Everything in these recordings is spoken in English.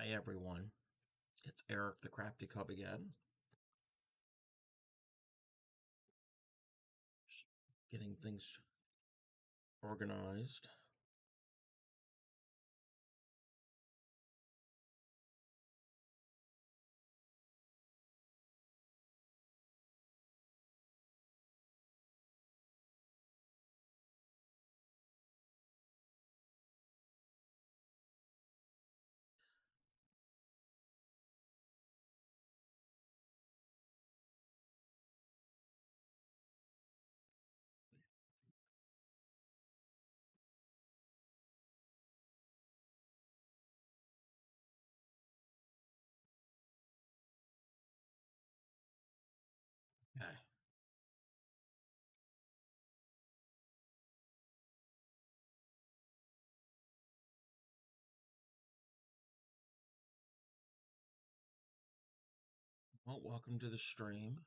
Hi everyone, it's Eric the Crafty Cub again. Getting things organized. Okay. Well, welcome to the stream.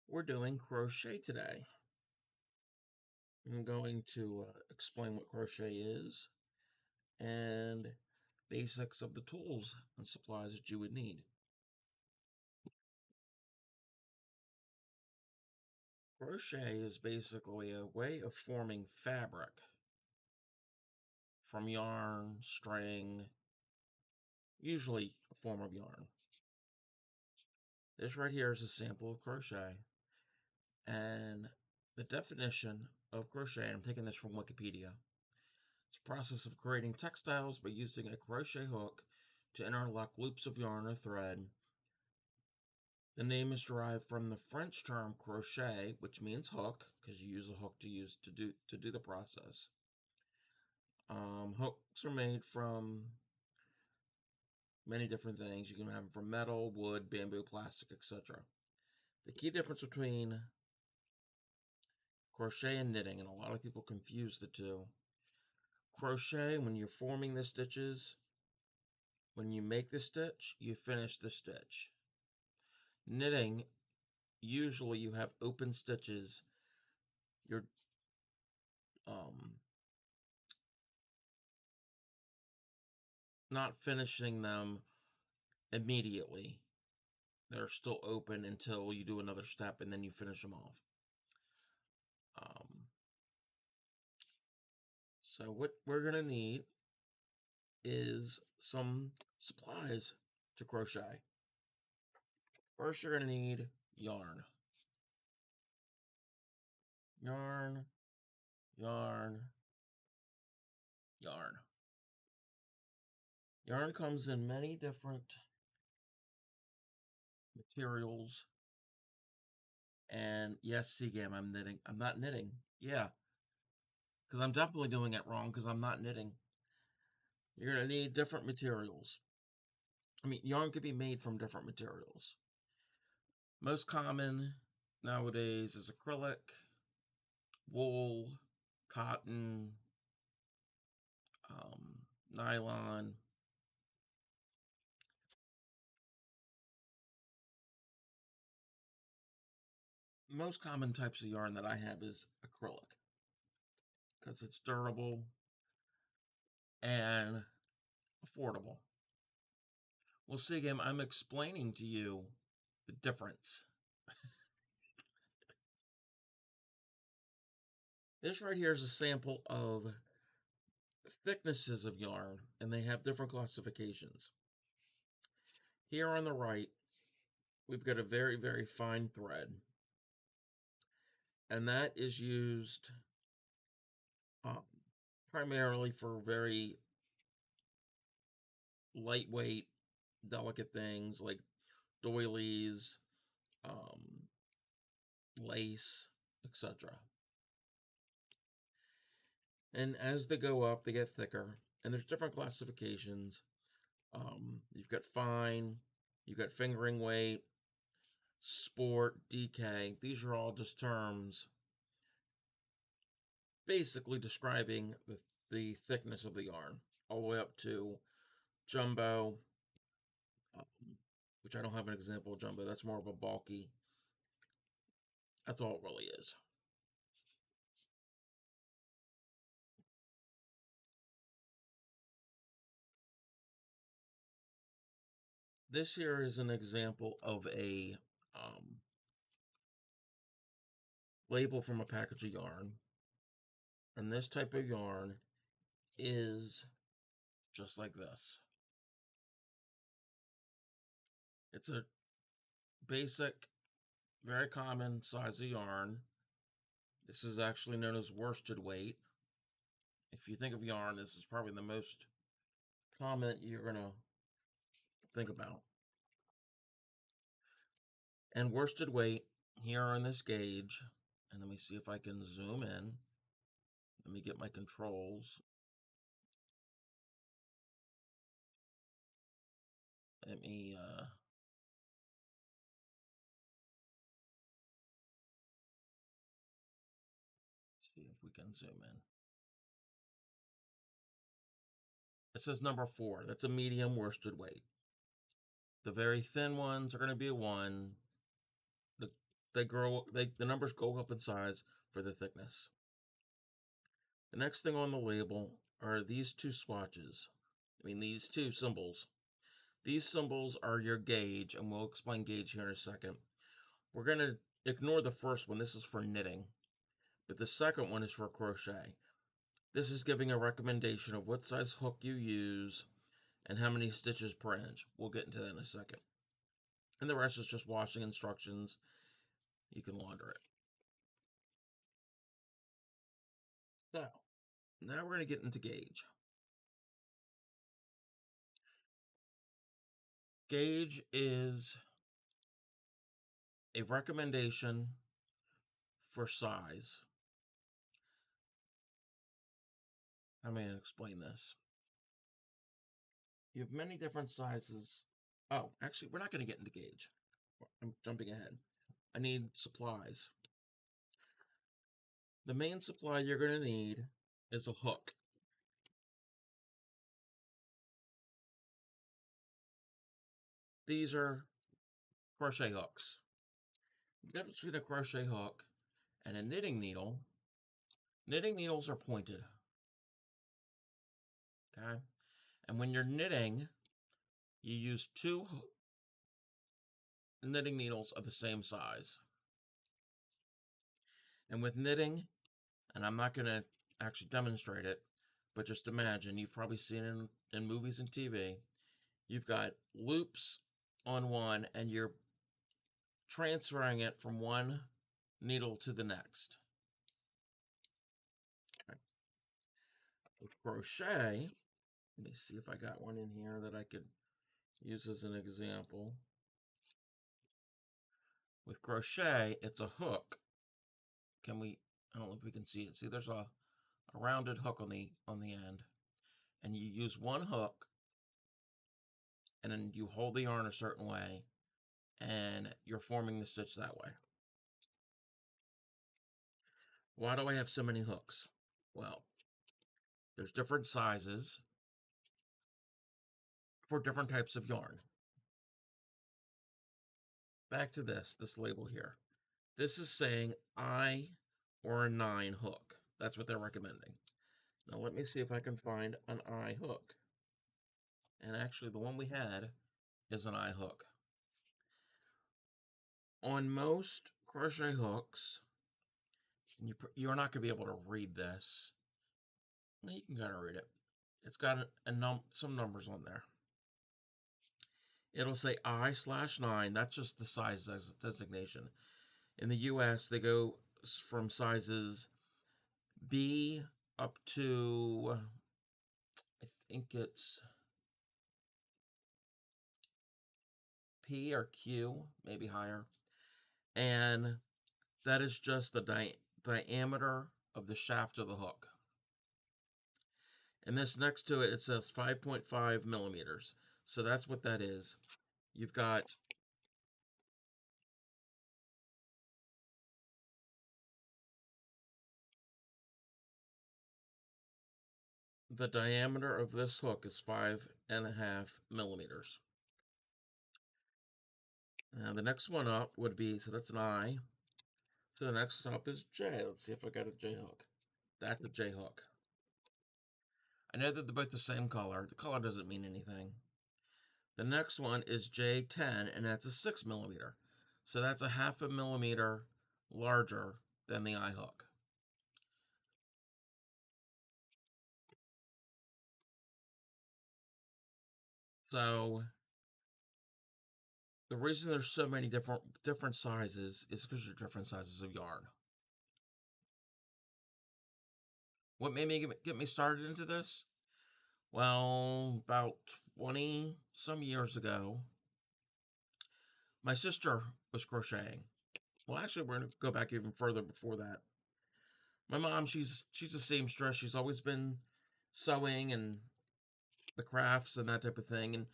We're doing crochet today. I'm going to explain what crochet is and basics of the tools and supplies that you would need. Crochet is basically a way of forming fabric from yarn, string, usually a form of yarn. This right here is a sample of crochet, and the definition of crochet, I'm taking this from Wikipedia. It's a process of creating textiles by using a crochet hook to interlock loops of yarn or thread. The name is derived from the French term crochet, which means hook, because you use a hook to do the process. Hooks are made from many different things. You can have them from metal, wood, bamboo, plastic, etc. The key difference between crochet and knitting, and a lot of people confuse the two. Crochet, when you're forming the stitches, when you make the stitch, you finish the stitch. Knitting, usually you have open stitches. You're not finishing them immediately. They're still open until you do another step and then you finish them off. So what we're going to need is some supplies to crochet. First, you're going to need yarn. Yarn, yarn, yarn. Yarn comes in many different materials. And yes, Seagam, I'm knitting. I'm not knitting. Yeah, because I'm definitely doing it wrong because I'm not knitting. You're going to need different materials. I mean, yarn could be made from different materials. Most common nowadays is acrylic, wool, cotton, nylon. Most common types of yarn that I have is acrylic because it's durable and affordable. Well, Seagam, I'm explaining to you the difference. This right here is a sample of thicknesses of yarn, and they have different classifications. Here on the right, we've got a very, very fine thread, and that is used primarily for very lightweight, delicate things like doilies, lace, etc. And as they go up, they get thicker, and there's different classifications. You've got fine, you've got fingering weight, sport, DK. These are all just terms basically describing the thickness of the yarn, all the way up to jumbo, which I don't have an example of jumbo. That's more of a bulky. That's all it really is. This here is an example of a label from a package of yarn. And this type of yarn is just like this. It's a basic, very common size of yarn. This is actually known as worsted weight. If you think of yarn, this is probably the most common you're going to think about. And worsted weight here on this gauge, and let me see if I can zoom in. Let me get my controls. Let me see if we can zoom in. It says number 4. That's a medium worsted weight. The very thin ones are going to be a 1. The numbers go up in size for the thickness. The next thing on the label are these two swatches. These two symbols. These symbols are your gauge, and we'll explain gauge here in a second. We're going to ignore the first one. This is for knitting. But the second one is for crochet. This is giving a recommendation of what size hook you use and how many stitches per inch. We'll get into that in a second. And the rest is just washing instructions. You can launder it. So, now we're going to get into gauge. Gauge is a recommendation for size. I'm going to explain this. You have many different sizes. Oh, actually, we're not going to get into gauge. I'm jumping ahead. I need supplies. The main supply you're going to need is a hook. These are crochet hooks. The difference between a crochet hook and a knitting needle, knitting needles are pointed. Okay? And when you're knitting, you use 2 knitting needles of the same size. And with knitting, and I'm not going to actually demonstrate it, but just imagine, you've probably seen it in movies and TV. You've got loops on one, and you're transferring it from one needle to the next. Okay. With crochet, let me see if I got one in here that I could use as an example. With crochet, it's a hook. I don't know if we can see it. See, there's a rounded hook on the end. And you use one hook, and then you hold the yarn a certain way, and you're forming the stitch that way. Why do I have so many hooks? Well, there's different sizes for different types of yarn. Back to this label here. This is saying I or a 9 hook. That's what they're recommending. Now let me see if I can find an I hook. And actually the one we had is an I hook. On most crochet hooks, you're not going to be able to read this. You can kind of read it. It's got some numbers on there. It'll say I/9. That's just the size designation. In the US, they go from sizes B up to, I think it's P or Q, maybe higher. And that is just the diameter of the shaft of the hook. And this next to it, it says 5.5 millimeters. So that's what that is. You've got the diameter of this hook is 5.5 millimeters. Now the next one up would be, so that's an I. So the next up is J. Let's see if I got a J hook. That's a J hook. I know that they're both the same color. The color doesn't mean anything. The next one is J10, and that's a 6mm. So that's a 1/2 millimeter larger than the eye hook. So the reason there's so many different sizes is because they're different sizes of yarn. What made me get me started into this? Well, about 20 some years ago, my sister was crocheting. Well, actually, we're going to go back even further before that. My mom, she's a seamstress. She's always been sewing and the crafts and that type of thing. And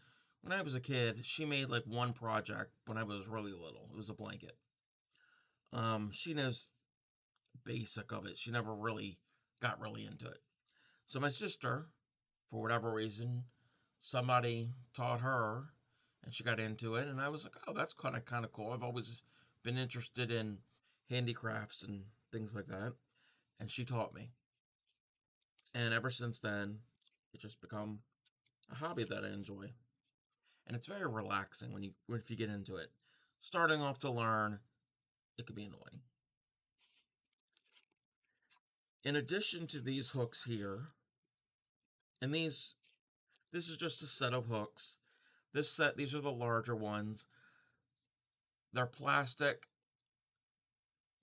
when I was a kid, she made like one project when I was really little. It was a blanket. She knows basic of it. She never really got really into it. So my sister, for whatever reason, somebody taught her and she got into it, and I was like, oh, that's kind of cool. I've always been interested in handicrafts and things like that, and she taught me. And ever since then, it's just become a hobby that I enjoy. And it's very relaxing if you get into it. Starting off to learn, it can be annoying. In addition to these hooks here, and this is just a set of hooks. These are the larger ones. They're plastic.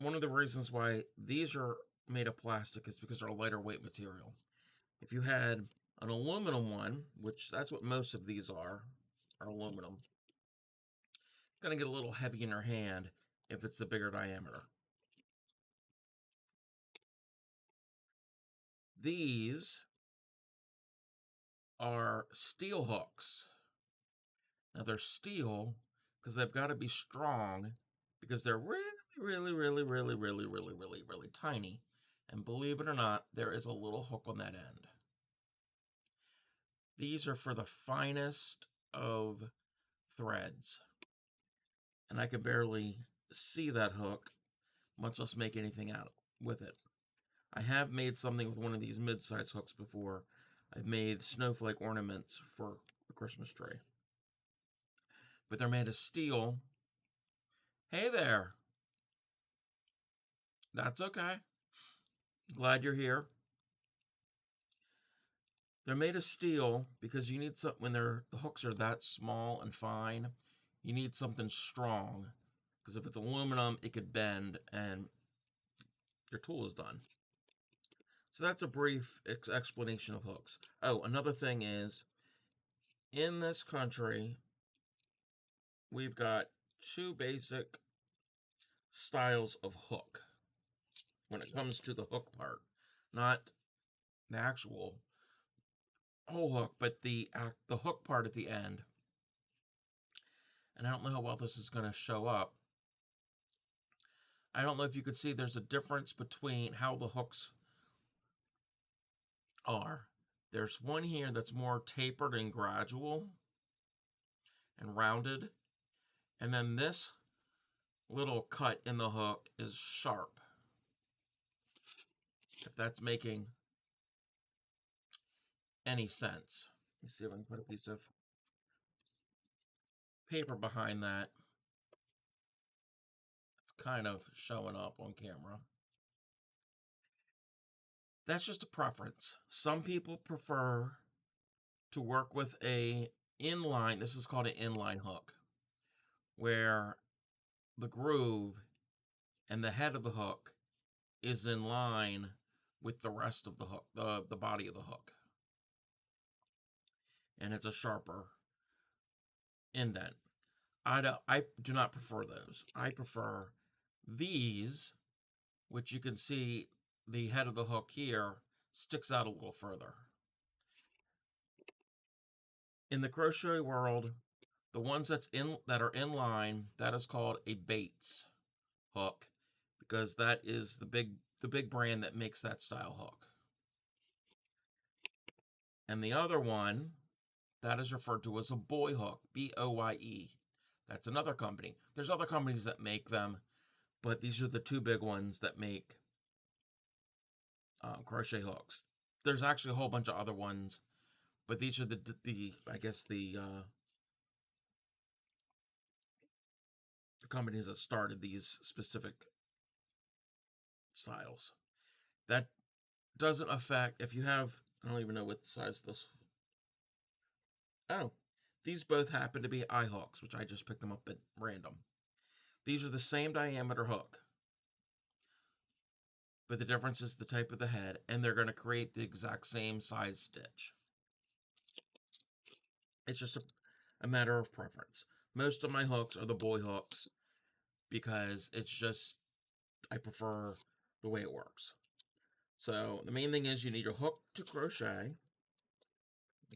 One of the reasons why these are made of plastic is because they're a lighter weight material. If you had an aluminum one, which that's what most of these are aluminum, it's going to get a little heavy in your hand if it's a bigger diameter. These are steel hooks. Now they're steel because they've got to be strong because they're really tiny. And believe it or not, there is a little hook on that end. These are for the finest of threads. And I could barely see that hook, much less make anything out with it. I have made something with one of these mid-size hooks before. I've made snowflake ornaments for a Christmas tree. But they're made of steel. Hey there. That's okay. Glad you're here. They're made of steel because you need something when the hooks are that small and fine. You need something strong because if it's aluminum, it could bend and your tool is done. So that's a brief explanation of hooks. Oh, another thing is in this country, we've got two basic styles of hook when it comes to the hook part, not the actual whole hook, but the hook part at the end. And I don't know how well this is going to show up. I don't know if you could see there's a difference between how the hooks are. There's one here that's more tapered and gradual and rounded. And then this little cut in the hook is sharp. If that's making any sense. Let me see if I can put a piece of paper behind that. It's kind of showing up on camera. That's just a preference. Some people prefer to work with a inline, this is called an inline hook, where the groove and the head of the hook is in line with the rest of the hook, the body of the hook. And it's a sharper indent. I do not prefer those. I prefer these, which you can see the head of the hook here sticks out a little further. In the crochet world, the ones that are in line, that is called a Bates hook because that is the big brand that makes that style hook. And the other one, that is referred to as a boy hook, B-O-Y-E. That's another company. There's other companies that make them, but these are the two big ones that make crochet hooks. There's actually a whole bunch of other ones, but these are the I guess the the companies that started these specific styles. That doesn't affect if you have, I don't even know what size this. Oh, these both happen to be eye hooks, which I just picked them up at random. These are the same diameter hook, but the difference is the type of the head, and they're going to create the exact same size stitch. It's just a matter of preference. Most of my hooks are the boy hooks because it's just, I prefer the way it works. So the main thing is you need a hook to crochet.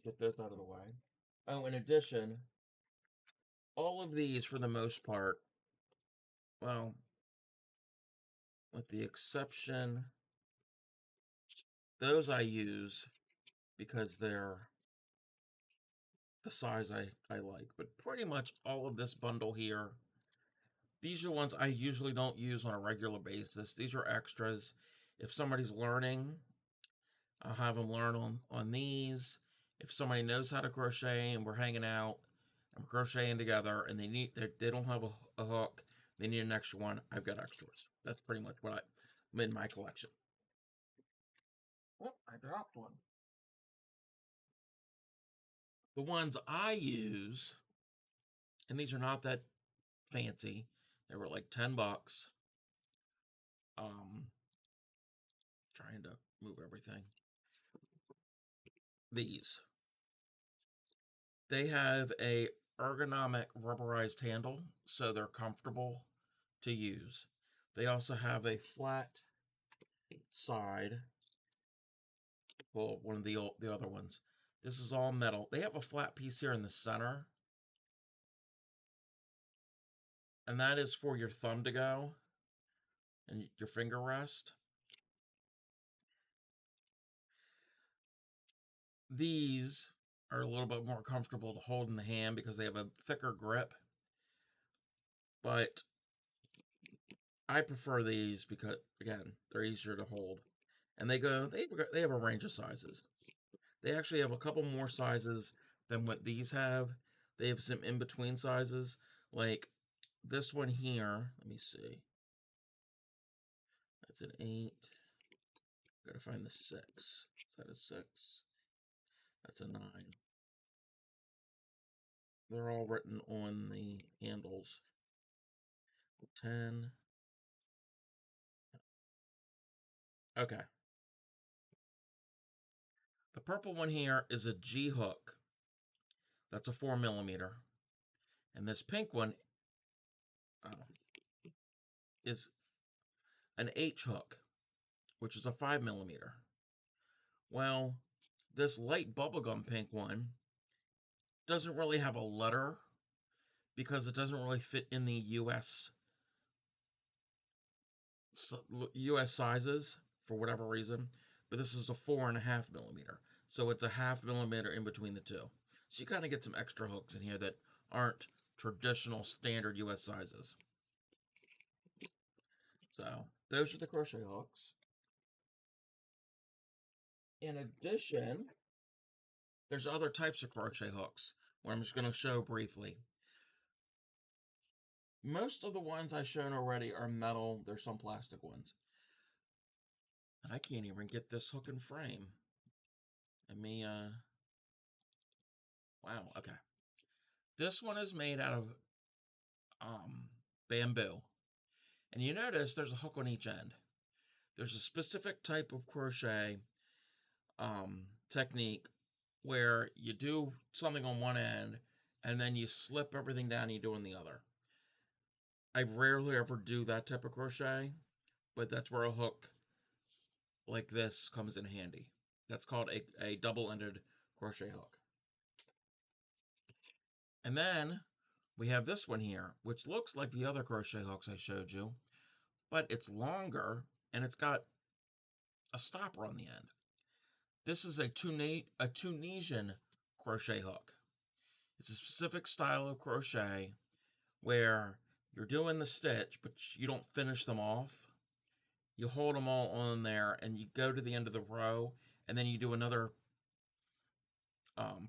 Get this out of the way. Oh, in addition, all of these, for the most part, well, with the exception, those I use because they're the size I like. But pretty much all of this bundle here, these are ones I usually don't use on a regular basis. These are extras. If somebody's learning, I'll have them learn on these. If somebody knows how to crochet and we're hanging out and we're crocheting together and they don't have a hook, they need an extra one, I've got extras. That's pretty much what I'm in my collection. Oh, I dropped one. The ones I use, and these are not that fancy, they were like 10 bucks. Trying to move everything. These. They have a ergonomic rubberized handle, so they're comfortable to use. They also have a flat side. Well, one of the other ones. This is all metal. They have a flat piece here in the center, and that is for your thumb to go and your finger rest. These are a little bit more comfortable to hold in the hand because they have a thicker grip, but I prefer these because, again, they're easier to hold. And they have a range of sizes. They actually have a couple more sizes than what these have. They have some in-between sizes, like this one here. Let me see. That's an 8. Gotta find the 6. Is that a 6? That's a 9. They're all written on the handles. 10. Okay. The purple one here is a G hook. That's a 4mm. And this pink one is an H hook, which is a 5mm. Well, this light bubblegum pink one doesn't really have a letter because it doesn't really fit in the US sizes for whatever reason. But this is a 4.5mm, so it's a 0.5mm in between the two. So you kind of get some extra hooks in here that aren't traditional standard US sizes. So those are the crochet hooks. In addition, there's other types of crochet hooks, where I'm just going to show briefly. Most of the ones I've shown already are metal. There's some plastic ones. I can't even get this hook and frame. Let me, wow, okay. This one is made out of bamboo. And you notice there's a hook on each end. There's a specific type of crochet technique where you do something on one end and then you slip everything down and you do on the other. I rarely ever do that type of crochet, but that's where a hook like this comes in handy. That's called a double-ended crochet hook. And then we have this one here, which looks like the other crochet hooks I showed you, but it's longer and it's got a stopper on the end. This is a Tunisian crochet hook. It's a specific style of crochet where you're doing the stitch, but you don't finish them off. You hold them all on there and you go to the end of the row and then you do another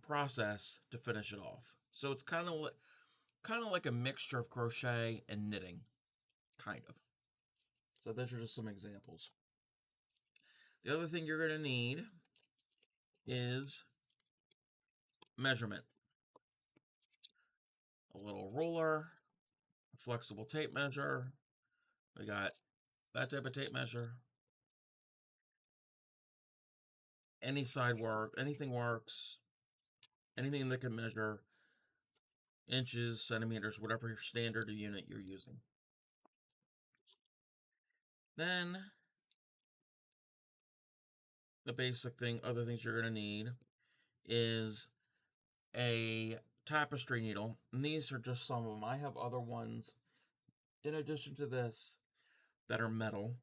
process to finish it off. So it's kind of kind of like a mixture of crochet and knitting, kind of. So those are just some examples. The other thing you're going to need is measurement. A little ruler, a flexible tape measure. We got that type of tape measure. Any side work, anything works. Anything that can measure inches, centimeters, whatever standard unit you're using. Then the basic thing, other things you're going to need is a tapestry needle. And these are just some of them. I have other ones in addition to this that are metal.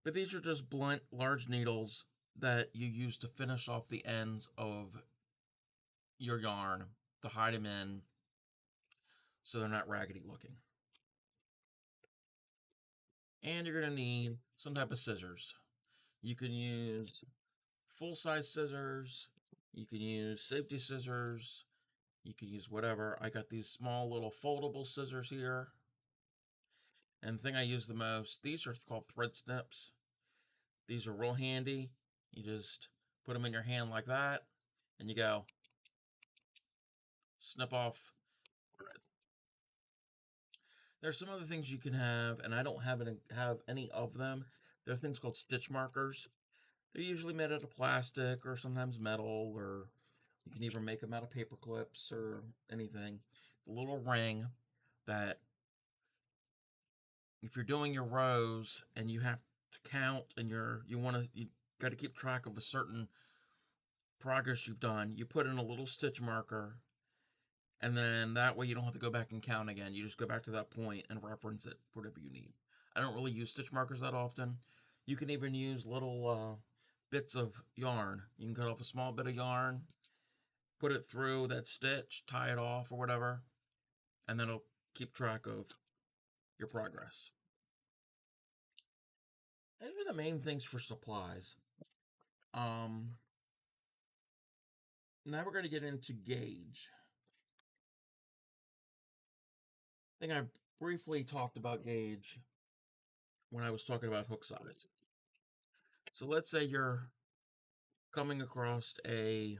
But these are just blunt, large needles that you use to finish off the ends of your yarn to hide them in so they're not raggedy looking. And you're going to need some type of scissors. You can use full-size scissors, you can use safety scissors, you can use whatever. I got these small little foldable scissors here. And the thing I use the most, these are called thread snips. These are real handy. You just put them in your hand like that, and you go snip off thread. There's some other things you can have, and I don't have any of them. There are things called stitch markers. They're usually made out of plastic or sometimes metal, or you can even make them out of paper clips or anything. It's a little ring that if you're doing your rows and you have to count and you got to keep track of a certain progress you've done, you put in a little stitch marker, and then that way you don't have to go back and count again. You just go back to that point and reference it, whatever you need. I don't really use stitch markers that often. You can even use little bits of yarn. You can cut off a small bit of yarn, put it through that stitch, tie it off or whatever, and then it'll keep track of your progress. Those are the main things for supplies. Now we're going to get into gauge. I think I briefly talked about gauge when I was talking about hook size. So let's say you're coming across a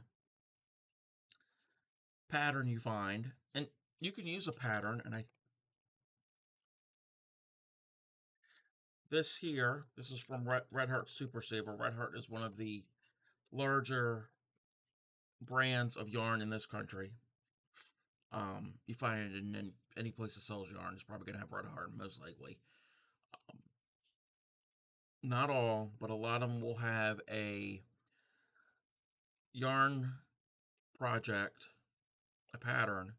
pattern you find, and you can use a pattern, and this is from Red Heart Super Saver. Red Heart is one of the larger brands of yarn in this country. You find it in any place that sells yarn. It's probably going to have Red Heart, most likely. Not all, but a lot of them will have a yarn project, a pattern.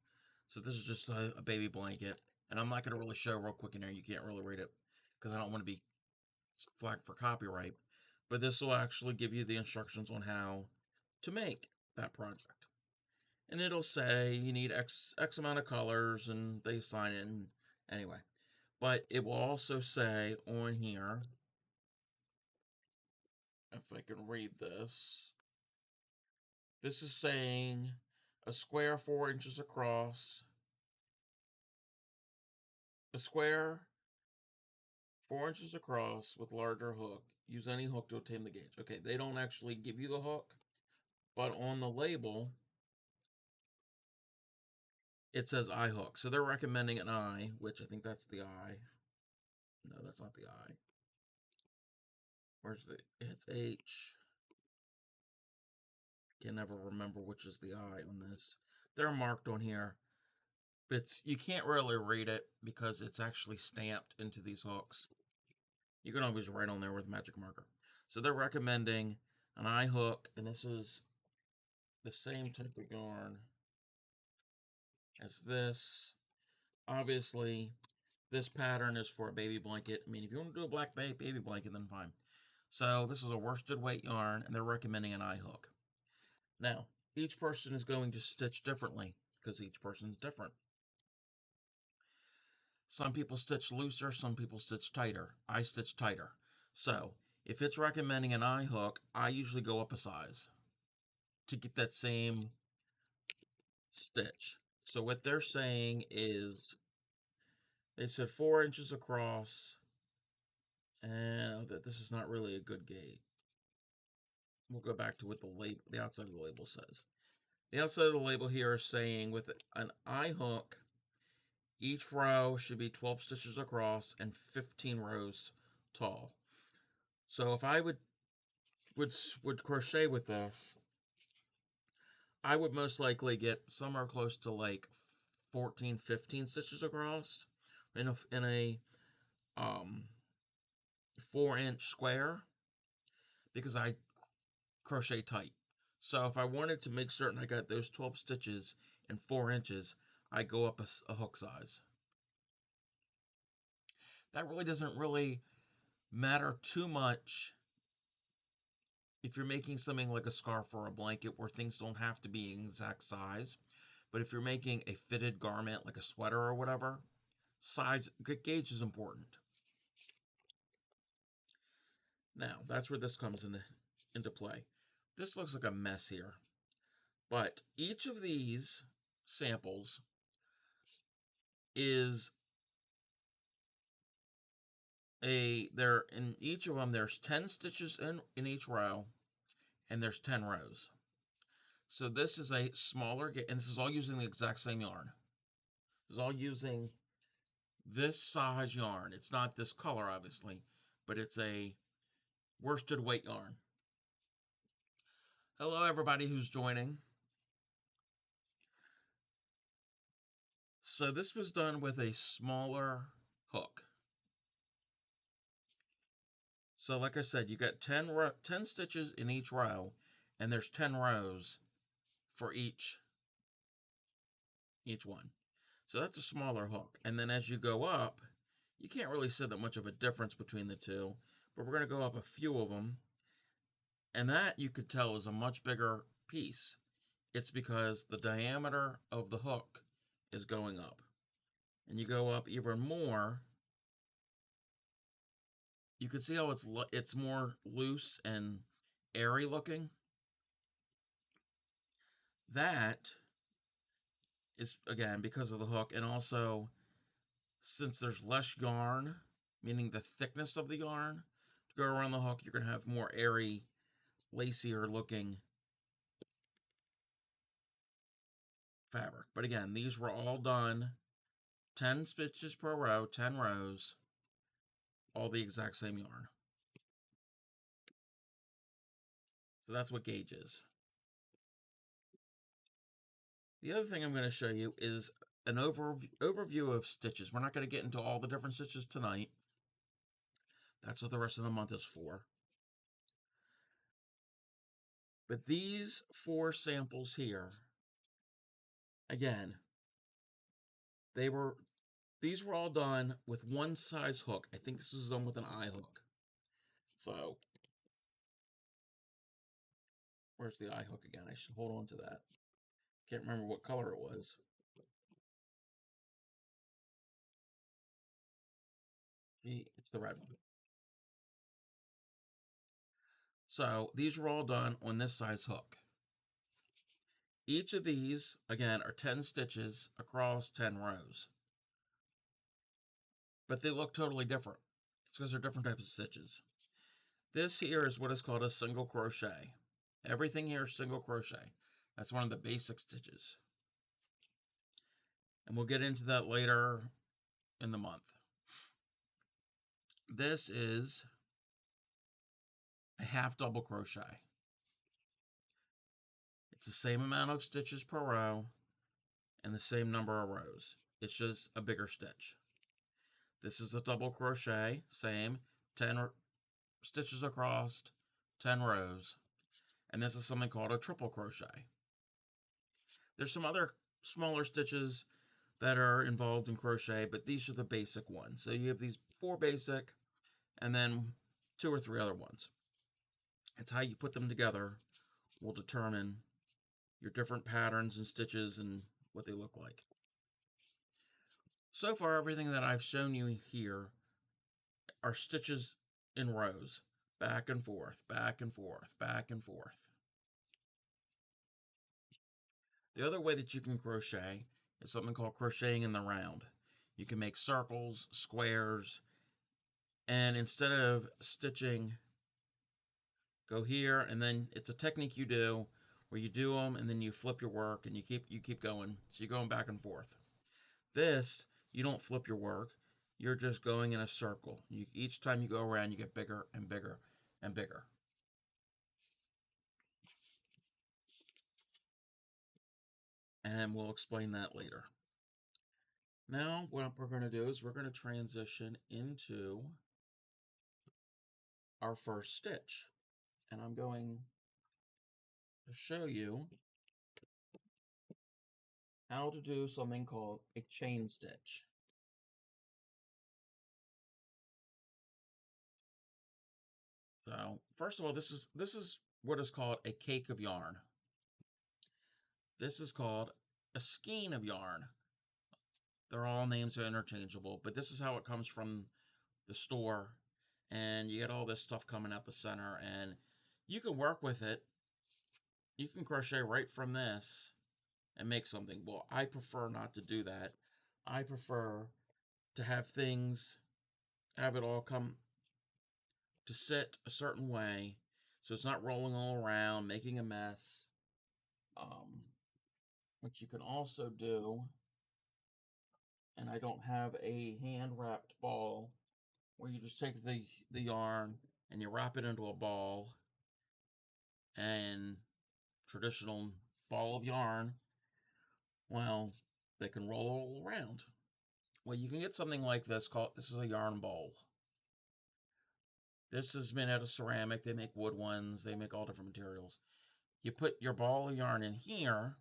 So this is just a baby blanket, and I'm not going to really show real quick in there. You can't really read it because I don't want to be flagged for copyright. But this will actually give you the instructions on how to make that project. And it'll say you need X amount of colors, and they assign it anyway. But it will also say on here, if I can read this is saying a square 4 inches across, a square 4 inches across with larger hook. Use any hook to obtain the gauge. Okay, they don't actually give you the hook, but on the label, it says I hook. So they're recommending an I, which I think that's the I. No, that's not the I. Where's it's H. Can never remember which is the I on this. They're marked on here. You can't really read it because it's actually stamped into these hooks. You can always write on there with magic marker. So they're recommending an I hook, and this is the same type of yarn as this. Obviously, this pattern is for a baby blanket. I mean, if you want to do a black baby blanket, then fine. So this is a worsted weight yarn, and they're recommending an I hook. Now, each person is going to stitch differently because each person is different. Some people stitch looser, some people stitch tighter. I stitch tighter. So, if it's recommending an I hook, I usually go up a size to get that same stitch. So what they're saying is, they said 4 inches across, and that this is not really a good gauge. We'll go back to what the outside of the label says. The outside of the label here is saying with an eye hook, each row should be 12 stitches across and 15 rows tall. So if I would crochet with this, I would most likely get somewhere close to like 14, 15 stitches across in a 4-inch square, because I crochet tight. So if I wanted to make certain I got those 12 stitches in 4 inches, I go up a hook size. That really doesn't really matter too much if you're making something like a scarf or a blanket where things don't have to be exact size. But if you're making a fitted garment like a sweater or whatever, size gauge is important. Now, that's where this comes into play. This looks like a mess here, but each of these samples is there in each of them there's 10 stitches in each row, and there's 10 rows. So this is a smaller, and this is all using the exact same yarn. This is all using this size yarn. It's not this color, obviously, but it's a worsted weight yarn. Hello, everybody who's joining. So this was done with a smaller hook. So like I said, you got 10 stitches in each row, and there's 10 rows for each one. So that's a smaller hook. And then as you go up, you can't really see that much of a difference between the two, but we're going to go up a few of them. And that you could tell is a much bigger piece. It's because the diameter of the hook is going up. And you go up even more, you can see how it's more loose and airy looking. That is, again, because of the hook, and also since there's less yarn, meaning the thickness of the yarn, to go around the hook, you're going to have more airy, lacier looking fabric. But again, these were all done 10 stitches per row, 10 rows, all the exact same yarn. So that's what gauge is. The other thing I'm going to show you is an overview of stitches. We're not going to get into all the different stitches tonight. That's what the rest of the month is for. But these 4 samples here, again, these were all done with one size hook. I think this is done with an eye hook. So, where's the eye hook again? I should hold on to that. Can't remember what color it was. It's the red one. So, these were all done on this size hook. Each of these, again, are 10 stitches across 10 rows. But they look totally different. It's because they're different types of stitches. This here is what is called a single crochet. Everything here is single crochet. That's one of the basic stitches. And we'll get into that later in the month. This is a half double crochet. It's the same amount of stitches per row and the same number of rows. It's just a bigger stitch. This is a double crochet, same, 10 stitches across, 10 rows. And this is something called a triple crochet. There's some other smaller stitches that are involved in crochet, but these are the basic ones. So you have these 4 basic, and then 2 or 3 other ones. It's how you put them together will determine your different patterns and stitches and what they look like. So far, everything that I've shown you here are stitches in rows, back and forth, back and forth, back and forth. The other way that you can crochet is something called crocheting in the round. You can make circles, squares, and instead of stitching, go here, and then it's a technique you do where you do them and then you flip your work and you keep going. So you're going back and forth. This, you don't flip your work. You're just going in a circle. Each time you go around, you get bigger and bigger and bigger. And we'll explain that later. Now, what we're going to do is we're going to transition into our first stitch. And I'm going to show you how to do something called a chain stitch. So, first of all, this is what is called a cake of yarn. This is called a skein of yarn. They're all names are interchangeable, but this is how it comes from the store. And you get all this stuff coming out the center, and you can work with it. You can crochet right from this and make something. Well, I prefer not to do that. I prefer to have it all come to sit a certain way so it's not rolling all around, making a mess. Which you can also do, and I don't have a hand wrapped ball, where you just take the yarn and you wrap it into a ball, and traditional ball of yarn, well, they can roll all around. Well, you can get something like this this is a yarn bowl. This is made out of ceramic. They make wood ones. They make all different materials. You put your ball of yarn in here,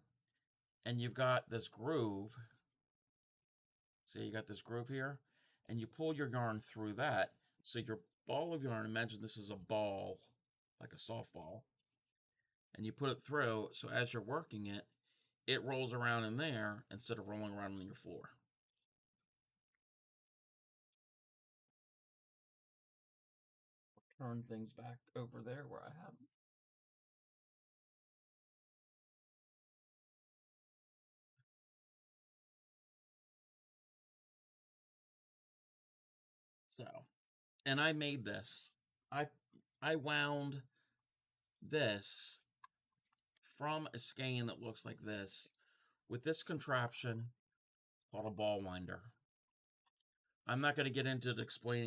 and you've got this groove. See, you got this groove here, and you pull your yarn through that. So your ball of yarn, imagine this is a ball, like a softball, and you put it through, so as you're working it, it rolls around in there instead of rolling around on your floor. Turn things back over there where I have them. So, and I made this. I wound this from a skein that looks like this with this contraption called a ball winder. I'm not going to get into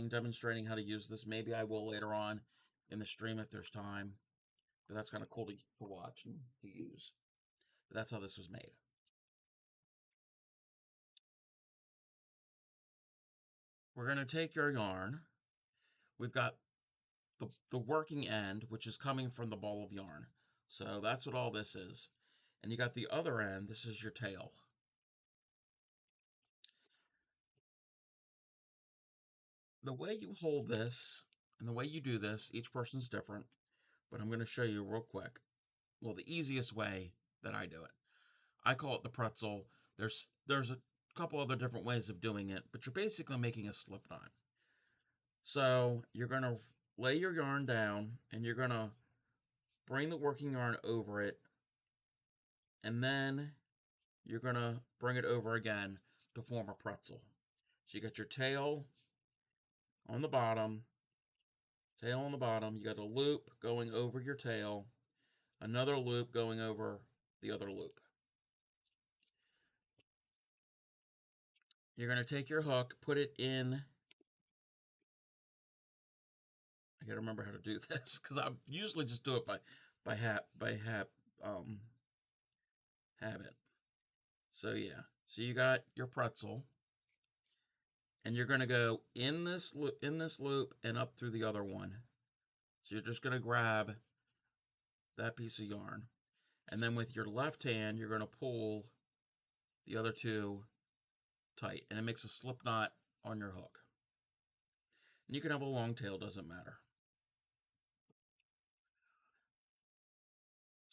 demonstrating how to use this. Maybe I will later on in the stream if there's time. But that's kind of cool to watch and to use. But that's how this was made. We're going to take your yarn. We've got the working end, which is coming from the ball of yarn. So that's what all this is. And you got the other end. This is your tail. The way you hold this and the way you do this, each person's different. But I'm going to show you real quick. Well, the easiest way that I do it. I call it the pretzel. There's a couple other different ways of doing it, but you're basically making a slip knot. So you're going to lay your yarn down and you're going to bring the working yarn over it, and then you're going to bring it over again to form a pretzel. So you got your tail on the bottom, you got a loop going over your tail, another loop going over the other loop. You're going to take your hook, put it in. I got to remember how to do this because I usually just do it by habit. So yeah, so you got your pretzel, and you're going to go in this loop and up through the other one. So you're just going to grab that piece of yarn, and then with your left hand, you're going to pull the other two tight, and it makes a slip knot on your hook. And you can have a long tail, doesn't matter.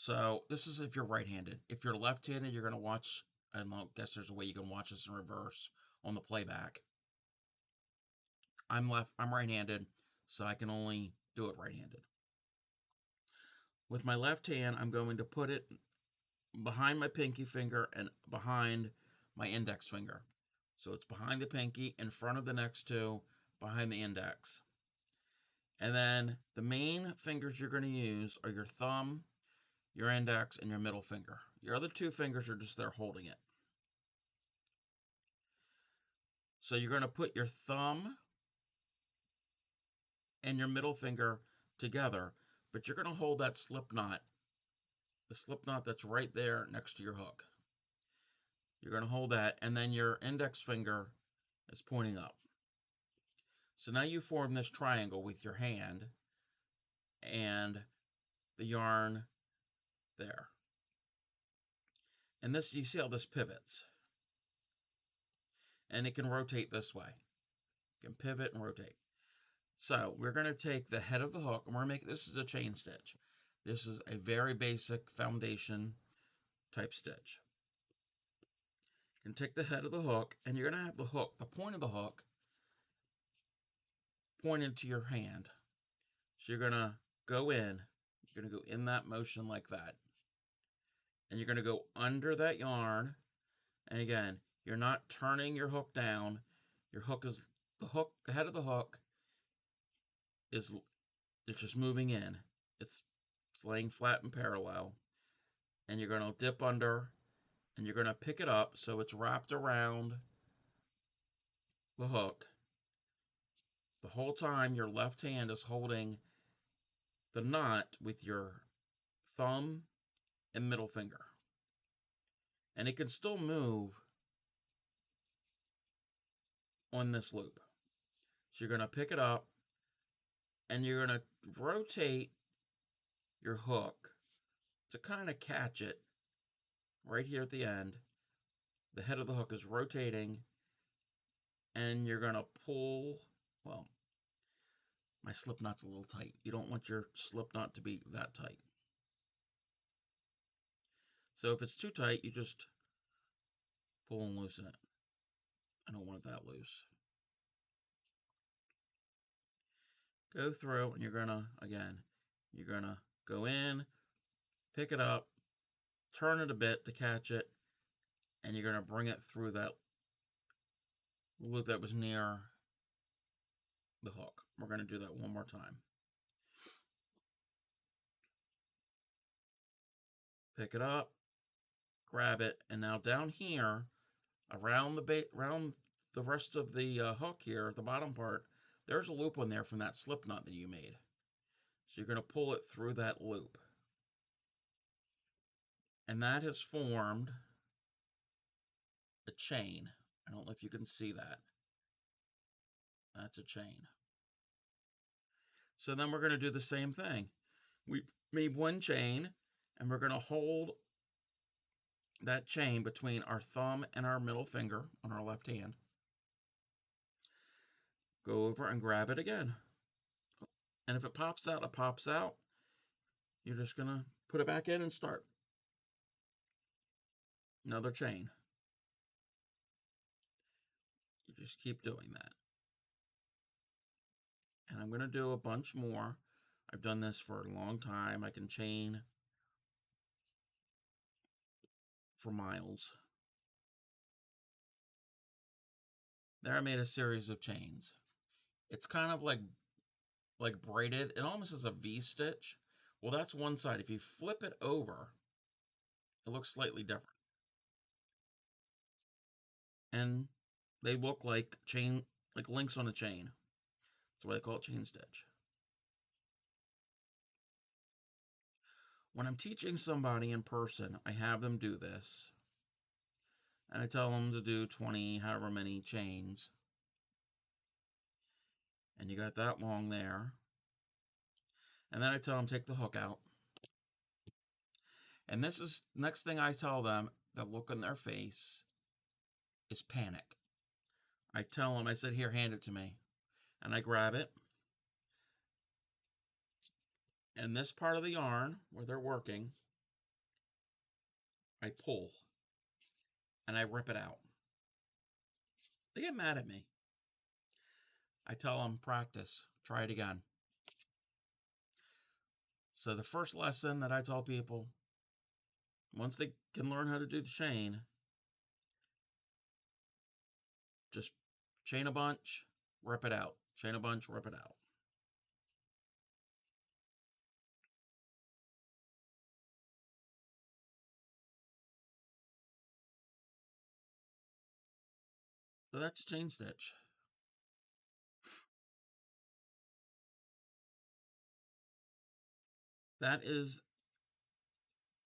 So this is if you're right-handed. If you're left-handed, you're going to watch, I guess there's a way you can watch this in reverse on the playback. I'm right-handed, so I can only do it right-handed. With my left hand, I'm going to put it behind my pinky finger and behind my index finger. So it's behind the pinky, in front of the next two, behind the index. And then the main fingers you're going to use are your thumb, your index, and your middle finger. Your other two fingers are just there holding it. So you're going to put your thumb and your middle finger together, but you're going to hold that slip knot, the slip knot that's right there next to your hook. You're going to hold that, and then your index finger is pointing up. So now you form this triangle with your hand and the yarn there. And this, you see how this pivots. And it can rotate this way. It can pivot and rotate. So we're going to take the head of the hook, and we're going to make this is a chain stitch. This is a very basic foundation type stitch. You're going to take the head of the hook, and you're going to have the hook, the point of the hook, pointed to your hand. So you're going to go in. You're going to go in that motion like that. And you're going to go under that yarn. And again, you're not turning your hook down. Your hook is, the head of the hook is, it's just moving in. It's laying flat and parallel. And you're going to dip under, and you're going to pick it up so it's wrapped around the hook. The whole time your left hand is holding the knot with your thumb and middle finger. And it can still move on this loop. So you're going to pick it up, and you're going to rotate your hook to kind of catch it right here at the end. The head of the hook is rotating, and you're going to pull, well, my slip knot's a little tight. You don't want your slip knot to be that tight. So if it's too tight, you just pull and loosen it. I don't want it that loose. Go through, and you're gonna, again, you're gonna go in, pick it up, turn it a bit to catch it, and you're gonna bring it through that loop that was near the hook. We're gonna do that one more time. Pick it up, grab it, and now down here, around the rest of the hook here, the bottom part, there's a loop on there from that slip knot that you made. So you're going to pull it through that loop. And that has formed a chain. I don't know if you can see that. That's a chain. So then we're going to do the same thing. We made one chain, and we're going to hold that chain between our thumb and our middle finger on our left hand. Go over and grab it again. And if it pops out, it pops out. You're just going to put it back in and start. Another chain. You just keep doing that. And I'm going to do a bunch more. I've done this for a long time. I can chain for miles. There I made a series of chains. It's kind of like braided. It almost is a V-stitch. Well, that's one side. If you flip it over, it looks slightly different. And they look like chain, like links on a chain. That's why they call it chain stitch. When I'm teaching somebody in person, I have them do this. And I tell them to do 20, however many chains. And you got that long there. And then I tell them take the hook out. And this is, next thing I tell them, the look on their face is panic. I tell them, I said, here, hand it to me. And I grab it. And this part of the yarn, where they're working, I pull. And I rip it out. They get mad at me. I tell them, practice. Try it again. So the first lesson that I tell people, once they can learn how to do the chain, chain a bunch, rip it out, chain a bunch, rip it out. So that's chain stitch. That is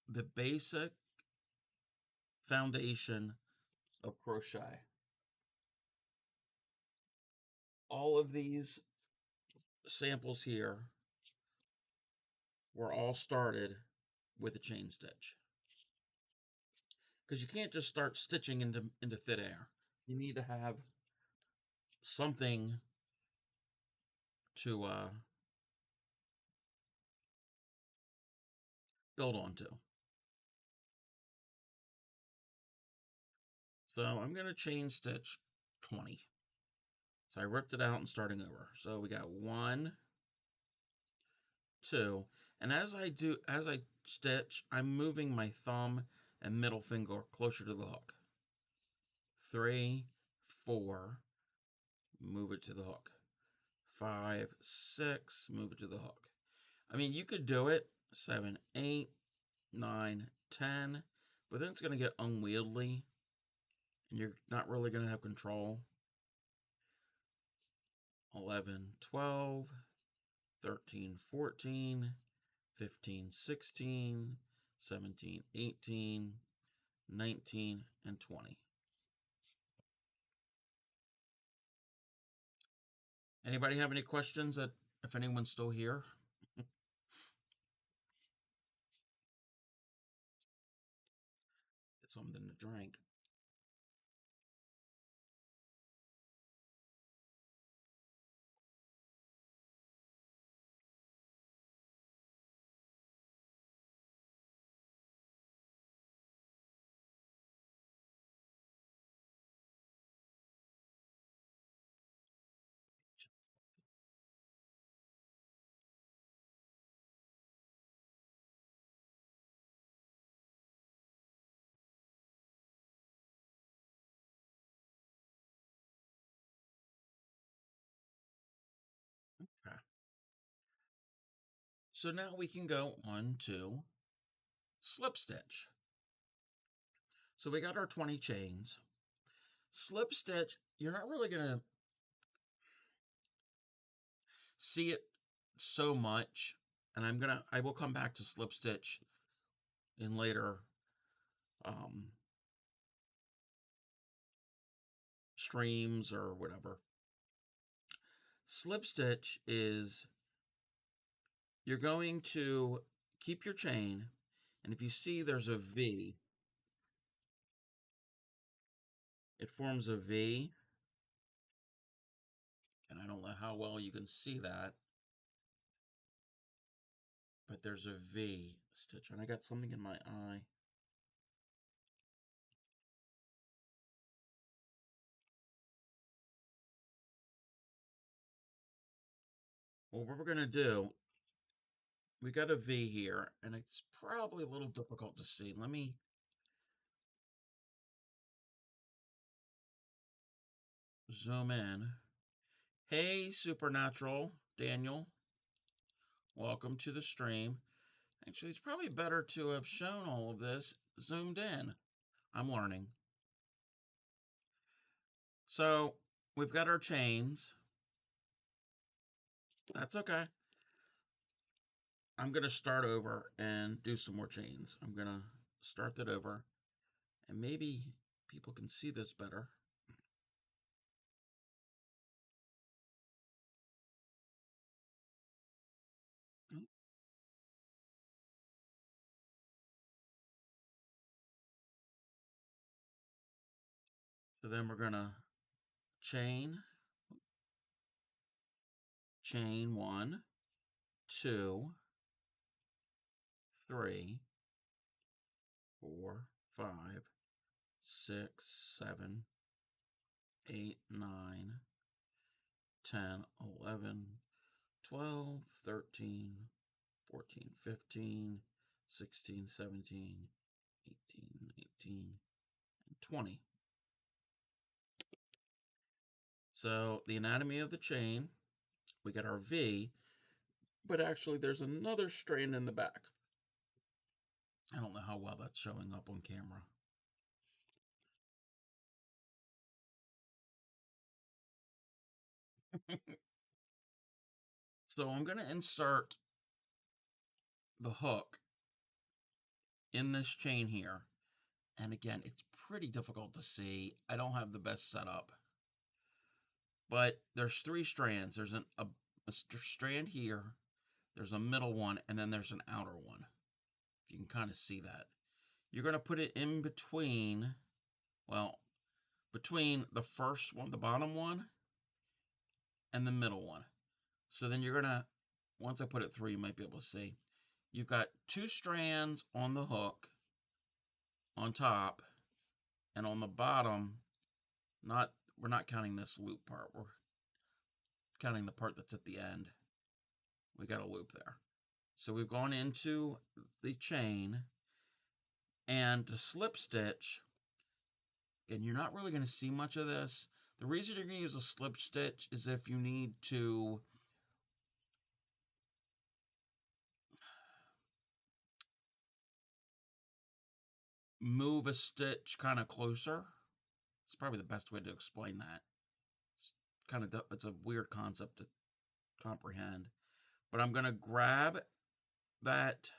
the basic foundation of crochet. All of these samples here were all started with a chain stitch. Because you can't just start stitching into thin air. You need to have something to build onto. So I'm going to chain stitch 20. So I ripped it out and starting over. So we got 1, 2, and as I stitch, I'm moving my thumb and middle finger closer to the hook. 3, 4, move it to the hook. 5, 6, move it to the hook. I mean, you could do it 7, 8, 9, 10, but then it's going to get unwieldy and you're not really going to have control. 11, 12, 13, 14, 15, 16, 17, 18, 19, and 20. Anybody have any questions if anyone's still here? Get something to drink. Okay. So now we can go on to slip stitch. So we got our 20 chains. Slip stitch, you're not really going to see it so much, and I will come back to slip stitch in later streams or whatever. Slip stitch is you're going to keep your chain, and if you see there's a V, it forms a V, and I don't know how well you can see that, but there's a V stitch, and I got something in my eye. Well, what we're going to do, we got a V here, and it's probably a little difficult to see. Let me zoom in. Hey, Supernatural, Daniel, welcome to the stream. Actually, it's probably better to have shown all of this zoomed in. I'm learning. So we've got our chains. That's okay. I'm going to start over and do some more chains. I'm going to start that over, and maybe people can see this better. So then we're going to chain 1, 2, 3, 4, 5, 6, 7, 8, 9, 10, 11, 12, 13, 14, 15, 16, 17, 18, 19, and 20. So the anatomy of the chain, we got our V, but actually there's another strand in the back. I don't know how well that's showing up on camera. So I'm going to insert the hook in this chain here. And again, it's pretty difficult to see. I don't have the best setup. But there's 3 strands. There's a strand here, there's a middle one, and then there's an outer one. If you can kind of see that. You're going to put it in between, well, between the first one, the bottom one, and the middle one. So then you're going to, once I put it through, you might be able to see. You've got 2 strands on the hook on top, and on the bottom, we're not counting this loop part. We're counting the part that's at the end. We got a loop there. So we've gone into the chain, and to slip stitch, and you're not really going to see much of this. The reason you're going to use a slip stitch is if you need to move a stitch kind of closer. It's probably the best way to explain that. It's a weird concept to comprehend. But I'm going to grab that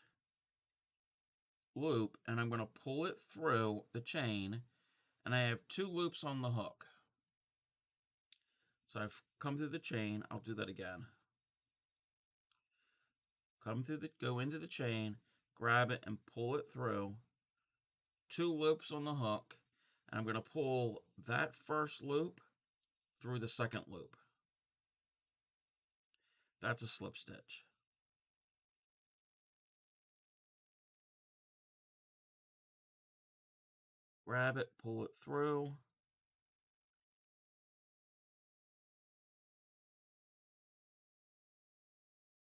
loop and I'm going to pull it through the chain, and I have 2 loops on the hook. So I've come through the chain. I'll do that again. Go into the chain, grab it and pull it through. 2 loops on the hook, and I'm going to pull that first loop through the second loop. That's a slip stitch. Grab it, pull it through.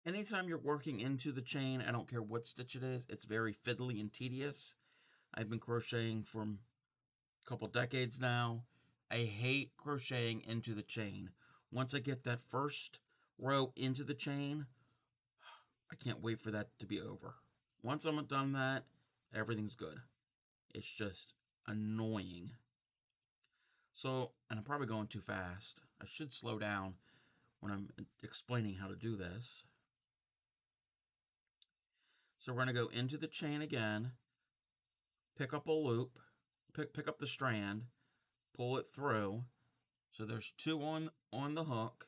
Anytime you're working into the chain, I don't care what stitch it is, it's very fiddly and tedious. I've been crocheting for a couple decades now. I hate crocheting into the chain. Once I get that first row into the chain, I can't wait for that to be over. Once I'm done that, everything's good. It's just annoying. So, and I'm probably going too fast. I should slow down when I'm explaining how to do this. So we're going to go into the chain again, pick up a loop, pick up the strand, pull it through. So there's 2 on the hook.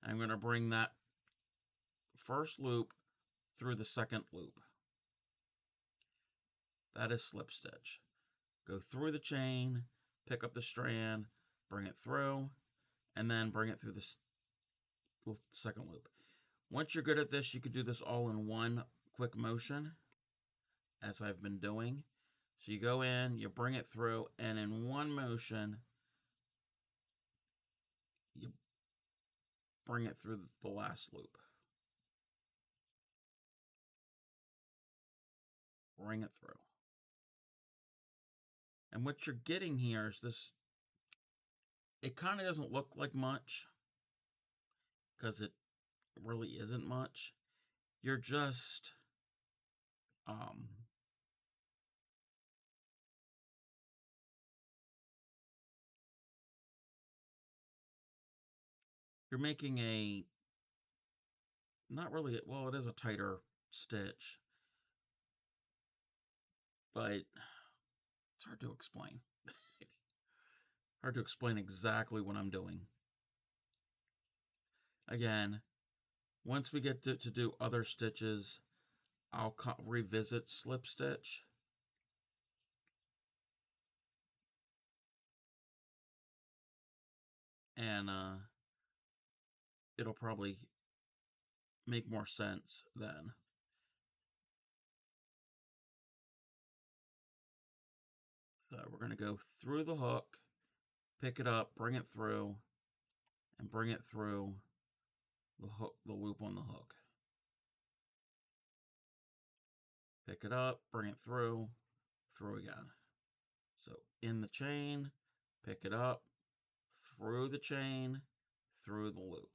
I'm going to bring that first loop through the second loop. That is slip stitch. Go through the chain, pick up the strand, bring it through, and then bring it through the second loop. Once you're good at this, you could do this all in one quick motion, as I've been doing. So you go in, you bring it through, and in one motion, you bring it through the last loop. Bring it through. And what you're getting here is this, it kind of doesn't look like much, because it really isn't much. You're just, you're making a, not really, well, it is a tighter stitch, but it's hard to explain. Hard to explain exactly what I'm doing. Again, once we get to do other stitches, I'll revisit slip stitch. And it'll probably make more sense then. So we're going to go through the hook, pick it up, bring it through, and bring it through the loop on the hook. Pick it up, bring it through again. So in the chain, pick it up, through the chain, through the loop.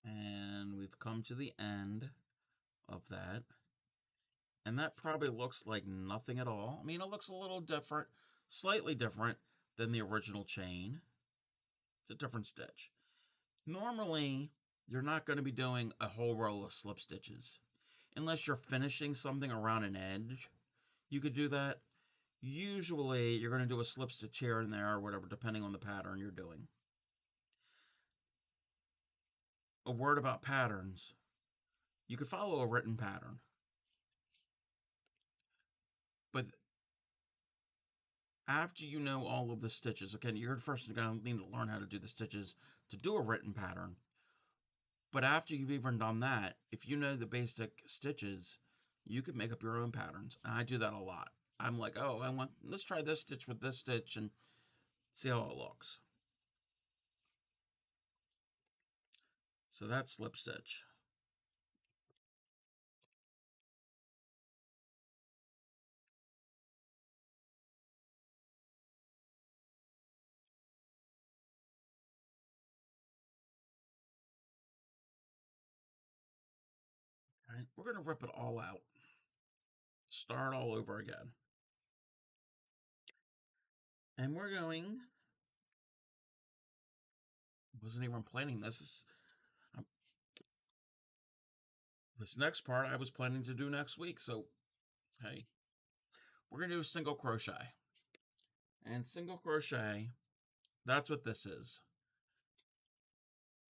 And we've come to the end of that. And that probably looks like nothing at all. I mean, it looks a little different, slightly different than the original chain. It's a different stitch. Normally, you're not going to be doing a whole row of slip stitches. Unless you're finishing something around an edge, you could do that. Usually, you're going to do a slip stitch here and there or whatever, depending on the pattern you're doing. A word about patterns. You could follow a written pattern. But after you know all of the stitches, again, you're first going to need to learn how to do the stitches to do a written pattern. But after you've even done that, if you know the basic stitches, you can make up your own patterns. And I do that a lot. I'm like, oh, let's try this stitch with this stitch and see how it looks. So that's slip stitch. All right, we're going to rip it all out. Start all over again. And we're going, wasn't even planning this. This next part I was planning to do next week. So, hey, we're going to do single crochet. And single crochet, that's what this is.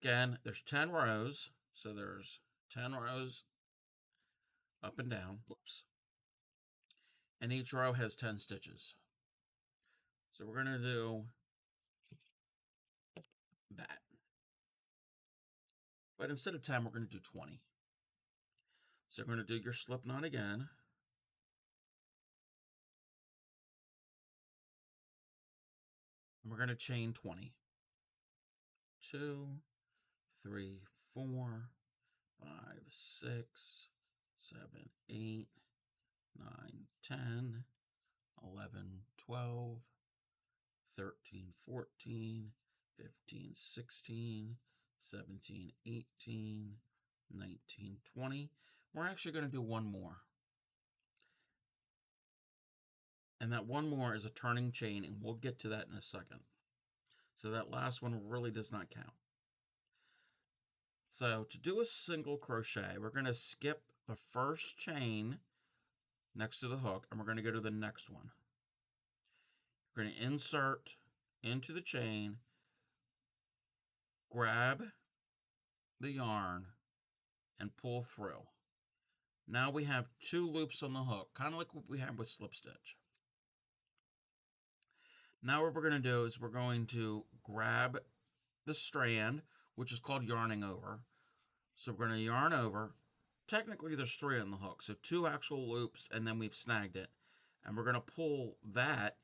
Again, there's 10 rows. So there's 10 rows up and down. Whoops. And each row has 10 stitches. So we're going to do that. But instead of 10, we're going to do 20. So you're going to do your slip knot again. And we're going to chain 20. 2, 3, 4, 5, 6, 7, 8, 9, 10, 11, 12, 13, 14, 15, 16, 17, 18, 19, 20. We're actually going to do one more. And that one more is a turning chain, and we'll get to that in a second. So that last one really does not count. So to do a single crochet, we're going to skip the first chain next to the hook, and we're going to go to the next one. We're going to insert into the chain, grab the yarn, and pull through. Now we have 2 loops on the hook, kind of like what we had with slip stitch. Now what we're going to do is we're going to grab the strand, which is called yarning over. So we're going to yarn over. Technically there's 3 on the hook, so 2 actual loops, and then we've snagged it. And we're going to pull that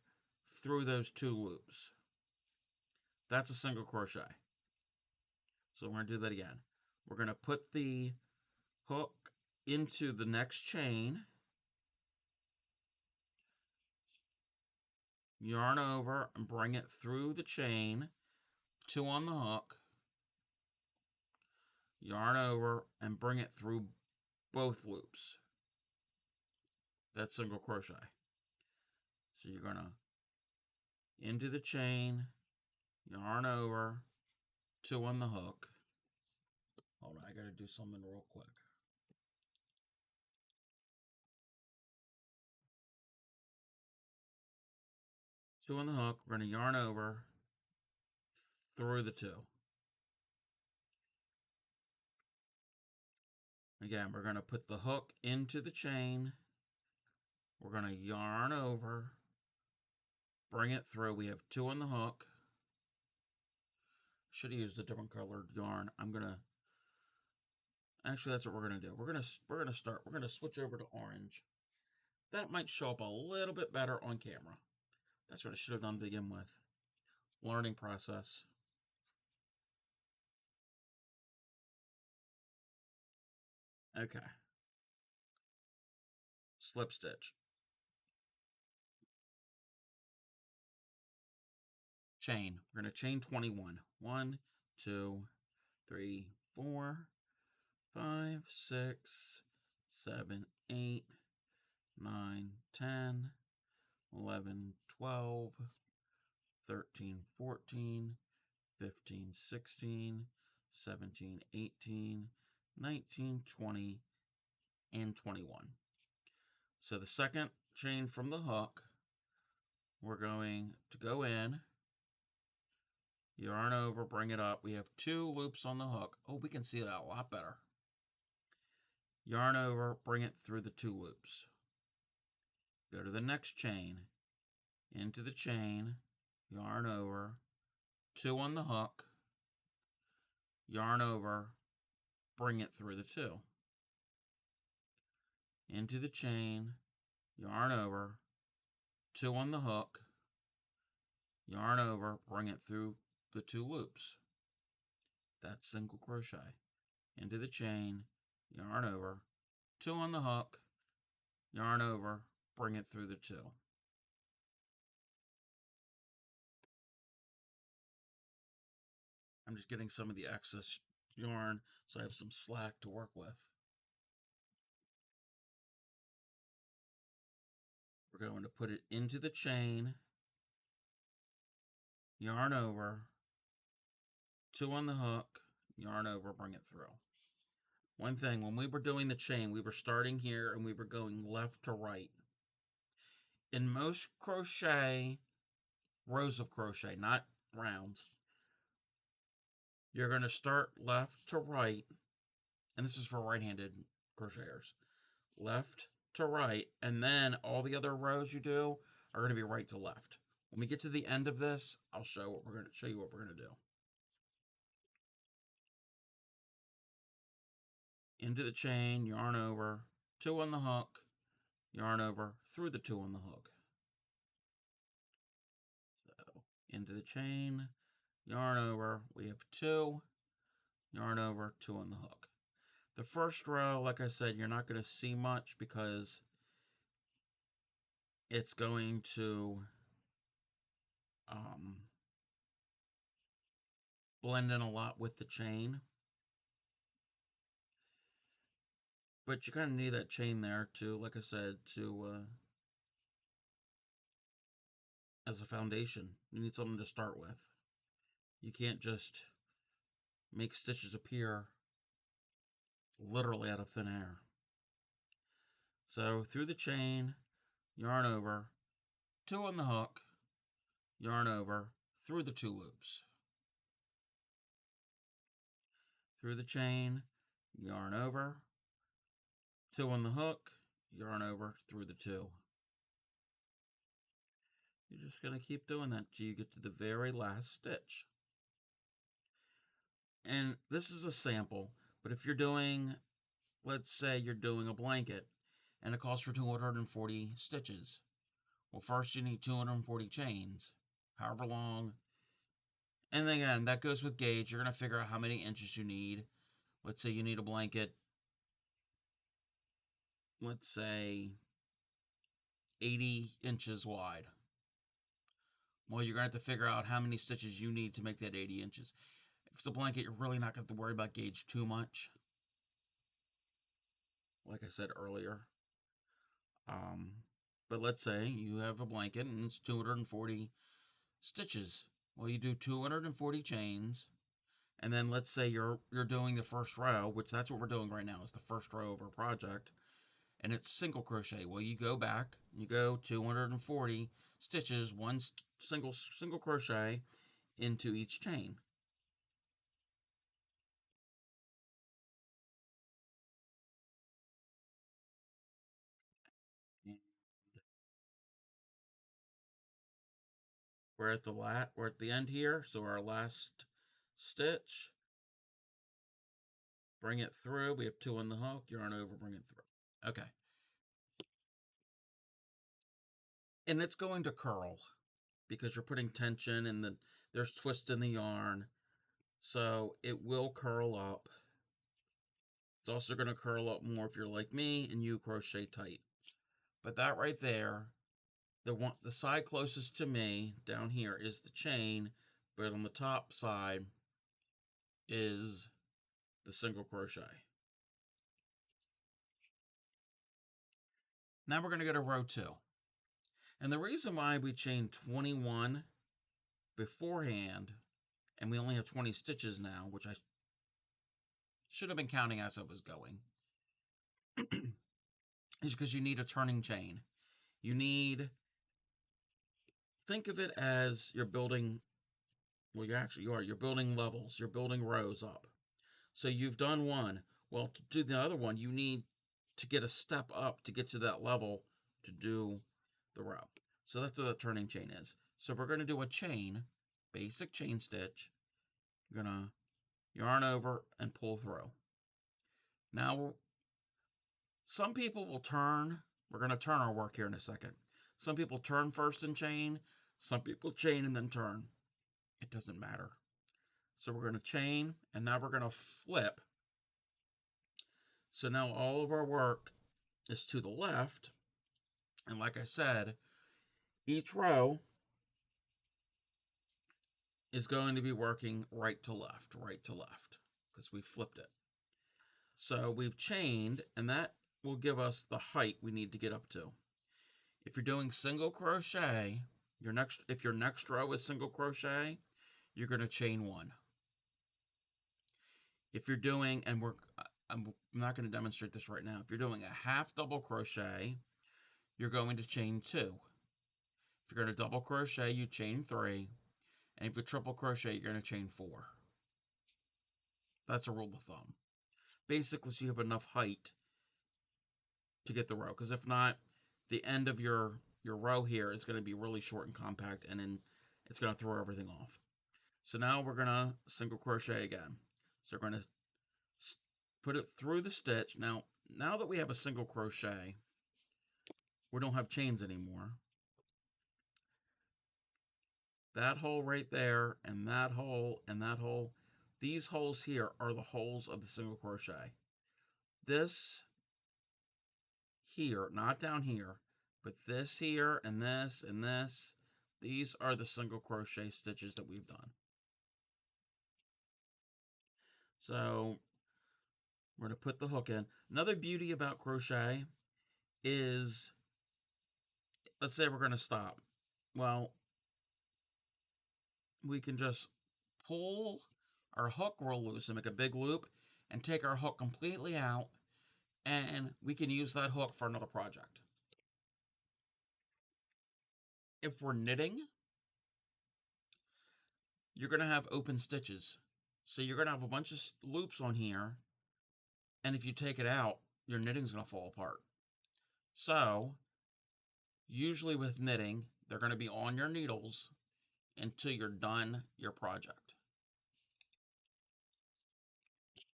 through those 2 loops. That's a single crochet. So we're going to do that again. We're going to put the hook into the next chain, yarn over and bring it through the chain, 2 on the hook, yarn over and bring it through both loops. That's single crochet. So you're going to into the chain, yarn over, 2 on the hook. Hold on, I got to do something real quick. Two on the hook, we're going to yarn over through the 2. Again, we're going to put the hook into the chain. We're going to yarn over, bring it through. We have 2 on the hook. Should have used a different colored yarn. Actually, that's what we're going to do. We're going to switch over to orange. that might show up a little bit better on camera. That's what I should have done to begin with. Learning process. Okay. Slip stitch. Chain. We're going to chain 21. 1, 2, 3, 4, 5, 6, 7, 8, 9, 10, 11, 12, 13, 14, 15, 16, 17, 18, 19, 20, and 21. So the second chain from the hook, we're going to go in, yarn over, bring it up. We have 2 loops on the hook. Oh, we can see that a lot better. Yarn over, bring it through the 2 loops. Go to the next chain, into the chain, yarn over, 2 on the hook, yarn over, bring it through the 2. Into the chain, yarn over, 2 on the hook, yarn over, bring it through the 2 loops. That's single crochet. Into the chain, yarn over, 2 on the hook, yarn over, bring it through the 2. I'm just getting some of the excess yarn so I have some slack to work with. We're going to put it into the chain, yarn over, 2 on the hook, yarn over, bring it through. One thing, when we were doing the chain, we were starting here and we were going left to right. In most crochet, rows of crochet, not rounds, you're going to start left to right, and this is for right-handed crocheters. Left to right, and then all the other rows you do are going to be right to left. When we get to the end of this, I'll show you what we're going to do. Into the chain, yarn over, 2 on the hook, yarn over, through the 2 on the hook. So, into the chain, yarn over, we have 2, yarn over, 2 on the hook. The first row, like I said, you're not going to see much because it's going to blend in a lot with the chain. But you kind of need that chain there to, like I said, to as a foundation. You need something to start with. You can't just make stitches appear literally out of thin air. So through the chain, yarn over, 2 on the hook, yarn over, through the 2 loops. Through the chain, yarn over, 2 on the hook, yarn over, through the 2. You're just going to keep doing that till you get to the very last stitch. And this is a sample, but if you're doing, let's say you're doing a blanket and it calls for 240 stitches. Well, first you need 240 chains, however long. And then again, that goes with gauge. You're going to figure out how many inches you need. Let's say you need a blanket, let's say 80 inches wide. Well, you're going to have to figure out how many stitches you need to make that 80 inches. If it's a blanket, you're really not going to have to worry about gauge too much. Like I said earlier. But let's say you have a blanket and it's 240 stitches. Well, you do 240 chains, and then let's say you're doing the first row, which that's what we're doing right now, is the first row of our project, and it's single crochet. Well, you go back, you go 240 stitches, one single crochet into each chain. We're at the end here, so our last stitch. Bring it through. We have 2 on the hook. Yarn over. Bring it through. Okay. and it's going to curl because you're putting tension and there's twist in the yarn, so it will curl up. It's also going to curl up more if you're like me and you crochet tight. But that right there, the side closest to me down here is the chain, but on the top side is the single crochet. Now we're going to go to row 2. And the reason why we chained 21 beforehand, and we only have 20 stitches now, which I should have been counting as I was going, is because you need a turning chain. Think of it as you're building, well, you're building levels, you're building rows up. So you've done one. Well, to do the other one, you need to get a step up to get to that level to do the row. So that's what the turning chain is. So we're going to do a chain, basic chain stitch. You're going to yarn over and pull through. Now, some people will turn. We're going to turn our work here in a second. Some people turn first and chain. Some people chain and then turn. It doesn't matter. So we're going to chain, and now we're going to flip. So now all of our work is to the left. And like I said, each row is going to be working right to left, because we flipped it. So we've chained, and that will give us the height we need to get up to. If you're doing single crochet, if your next row is single crochet, you're going to chain 1. If you're doing, and I'm not going to demonstrate this right now. If you're doing a half double crochet, you're going to chain 2. If you're going to double crochet, you chain 3. And if you triple crochet, you're going to chain 4. That's a rule of thumb. Basically, so you have enough height to get the row. Because if not, the end of your row here is going to be really short and compact, and then it's going to throw everything off. So now we're going to single crochet again. So we're going to put it through the stitch. Now that we have a single crochet, we don't have chains anymore. That hole right there, and that hole, and that hole, these holes here are the holes of the single crochet. This here, not down here, but this here, and this, and this, these are the single crochet stitches that we've done. So we're going to put the hook in. Another beauty about crochet is, let's say we're going to stop. Well, we can just pull our hook real loose and make a big loop and take our hook completely out, and we can use that hook for another project. If we're knitting, you're going to have open stitches. So you're going to have a bunch of loops on here, and if you take it out, your knitting's going to fall apart. So usually with knitting, they're going to be on your needles until you're done your project.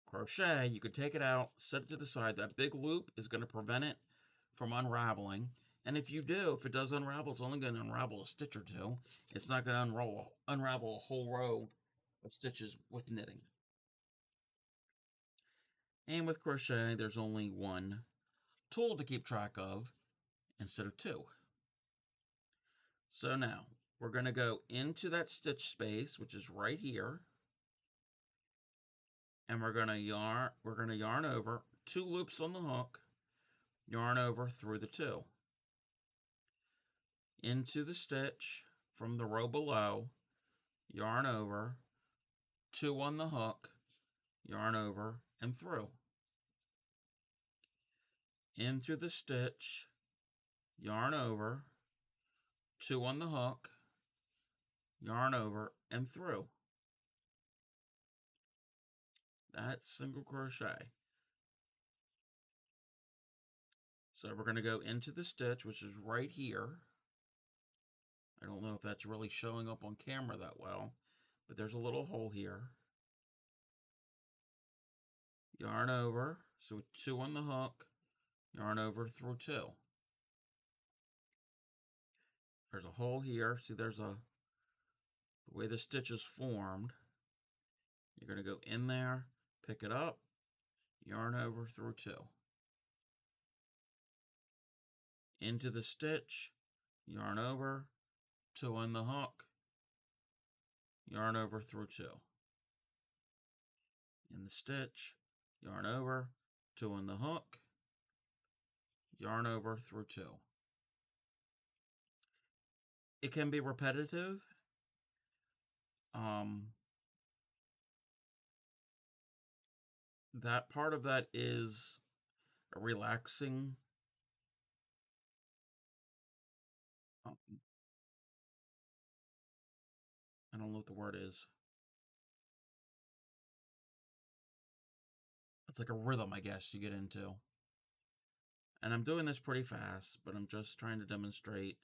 Crochet, you could take it out, set it to the side. That big loop is going to prevent it from unraveling. And if it does unravel, it's only going to unravel a stitch or 2. It's not going to unravel a whole row of stitches with knitting. And with crochet, there's only one tool to keep track of instead of 2. So now we're going to go into that stitch space, which is right here, and we're going to yarn over 2 loops on the hook, yarn over through the 2 into the stitch from the row below, yarn over 2 on the hook, yarn over and through, into the stitch, yarn over 2 on the hook, yarn over and through. That's single crochet. So we're going to go into the stitch, which is right here. I don't know if that's really showing up on camera that well, but there's a little hole here. Yarn over, so 2 on the hook, yarn over through 2. there's a hole here. See, there's the way the stitch is formed. You're going to go in there, pick it up, yarn over through 2. Into the stitch, yarn over, 2 on the hook, yarn over through 2. In the stitch, yarn over, 2 on the hook, yarn over through 2. It can be repetitive. That part of that is a relaxing. I don't know what the word is. It's like a rhythm, I guess, you get into. And I'm doing this pretty fast, but I'm just trying to demonstrate,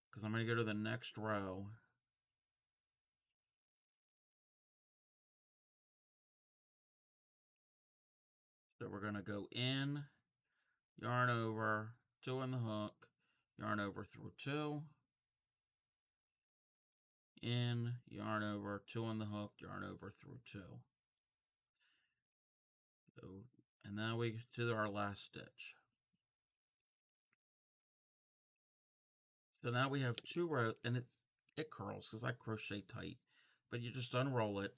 because I'm going to go to the next row. So we're going to go in, yarn over, 2 on the hook, yarn over through 2, in, yarn over, 2 on the hook, yarn over through 2. So, and now we do our last stitch. So now we have 2 rows, and it curls because I crochet tight, but you just unroll it,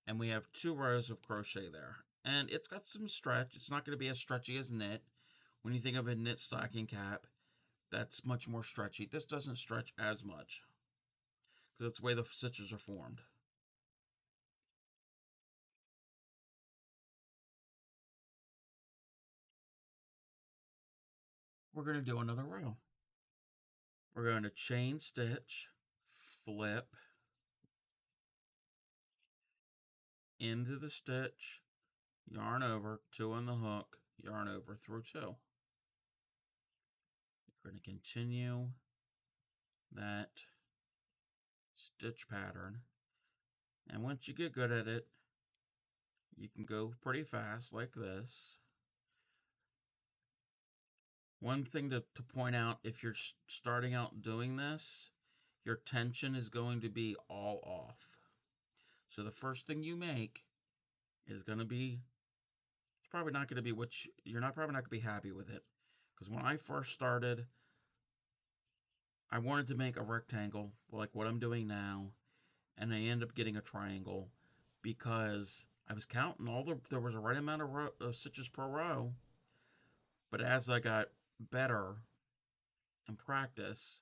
and we have 2 rows of crochet there. And it's got some stretch. It's not going to be as stretchy as knit. When you think of a knit stocking cap, that's much more stretchy. This doesn't stretch as much because it's the way the stitches are formed. We're going to do another row. We're going to chain stitch, flip, into the stitch, yarn over, 2 on the hook, yarn over through 2. We're going to continue that stitch pattern. And once you get good at it, you can go pretty fast like this. One thing to point out, if you're starting out doing this, your tension is going to be all off. So the first thing you make is going to be, it's probably not going to be what you're not probably not going to be happy with it. Because when I first started, I wanted to make a rectangle like what I'm doing now, and I ended up getting a triangle because I was counting there was a right amount of stitches per row, but as I got better and practice,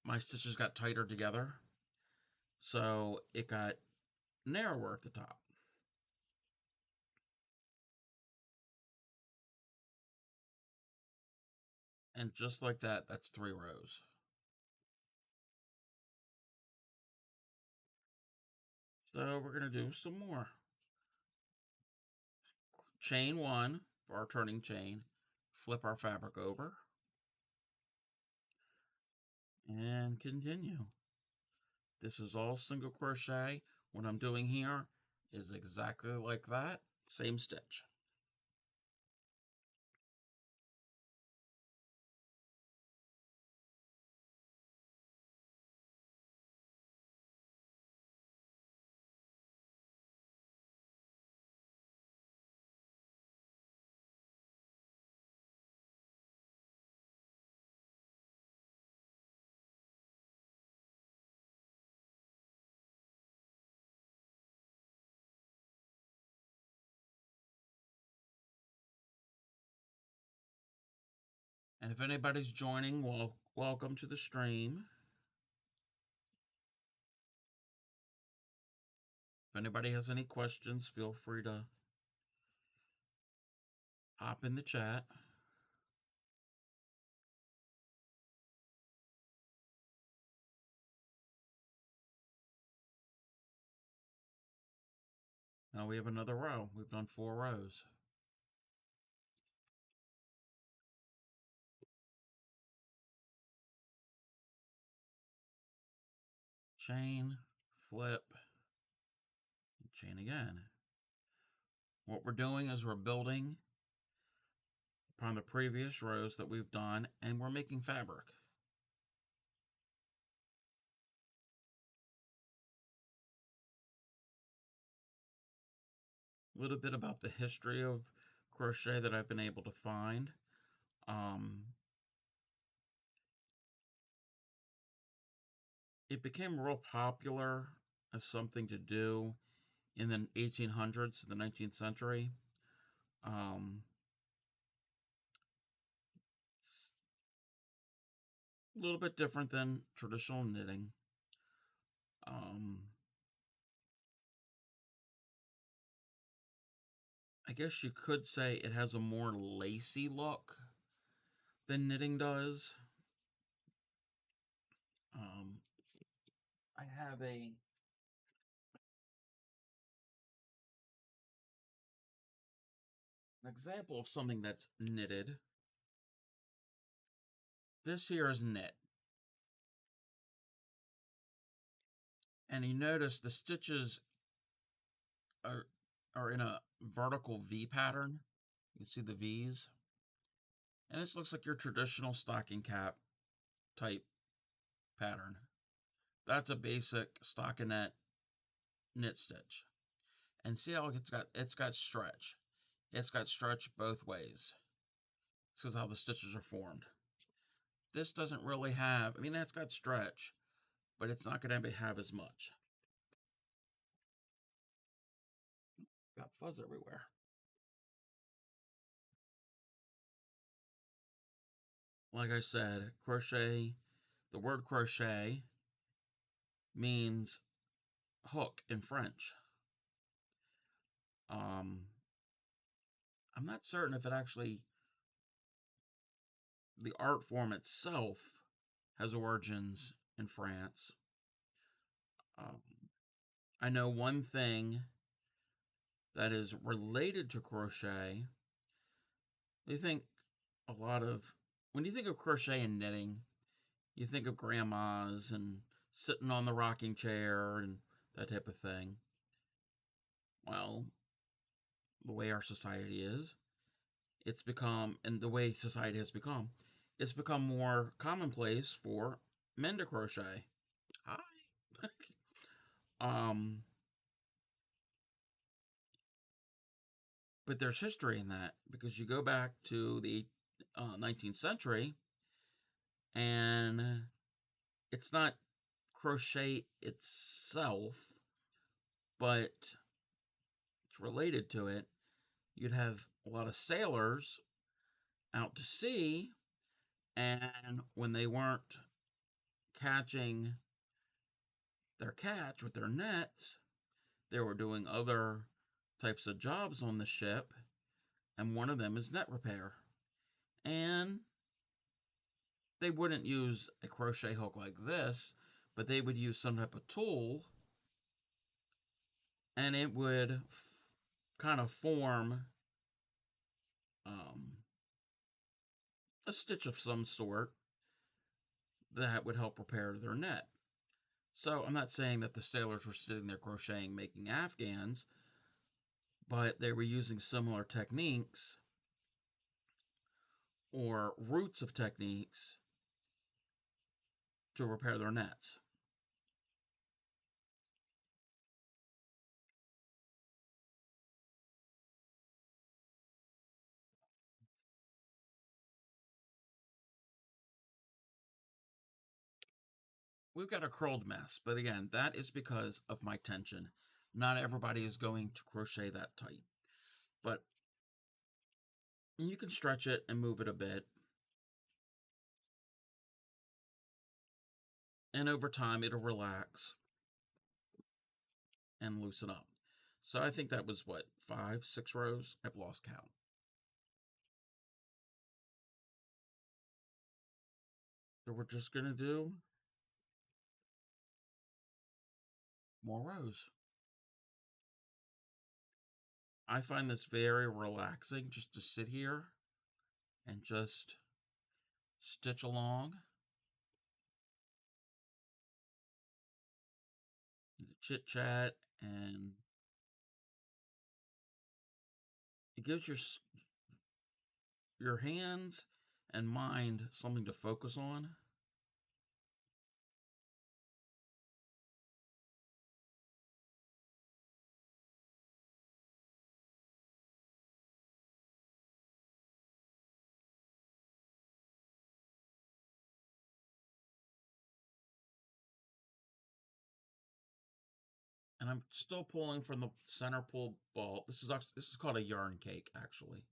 my stitches got tighter together, so it got narrower at the top. And just like that, that's 3 rows. So we're going to do some more. Chain 1 for our turning chain, flip our fabric over, and continue. This is all single crochet. What I'm doing here is exactly like that, same stitch. And if anybody's joining, well, welcome to the stream. If anybody has any questions, feel free to hop in the chat. Now we have another row. We've done 4 rows. Chain, flip, and chain again. What we're doing is we're building upon the previous rows that we've done, and we're making fabric. A little bit about the history of crochet that I've been able to find. It became real popular as something to do in the 1800s, the 19th century. A little bit different than traditional knitting. I guess you could say it has a more lacy look than knitting does. I have an example of something that's knitted. This here is knit. And you notice the stitches are in a vertical V pattern. You can see the V's. And this looks like your traditional stocking cap type pattern. That's a basic stockinette knit stitch. And see how it's got stretch. It's got stretch both ways. This is how the stitches are formed. This doesn't really have, I mean, that's got stretch, but it's not going to have as much. Got fuzz everywhere. Like I said, crochet, the word crochet means hook in French. I'm not certain if it actually, the art form itself has origins in France. I know one thing that is related to crochet. They think a lot of, when you think of crochet and knitting, you think of grandmas and sitting on the rocking chair and that type of thing. Well, the way our society is, it's become, and the way society has become, it's become more commonplace for men to crochet. Hi. But there's history in that because you go back to the 19th century and it's not crochet itself, but it's related to it. You'd have a lot of sailors out to sea, and when they weren't catching their catch with their nets, they were doing other types of jobs on the ship, and one of them is net repair. And they wouldn't use a crochet hook like this, but they would use some type of tool, and it would kind of form a stitch of some sort that would help repair their net. So I'm not saying that the sailors were sitting there crocheting, making afghans, but they were using similar techniques or roots of techniques to repair their nets. We've got a curled mess, but again, that is because of my tension. Not everybody is going to crochet that tight, but you can stretch it and move it a bit. And over time, it'll relax and loosen up. So I think that was what, 5, 6 rows? I've lost count. So we're just going to do more rows. I find this very relaxing just to sit here and just stitch along, chit chat, and it gives your your hands and mind something to focus on. And I'm still pulling from the center pull ball. This is called a yarn cake, actually.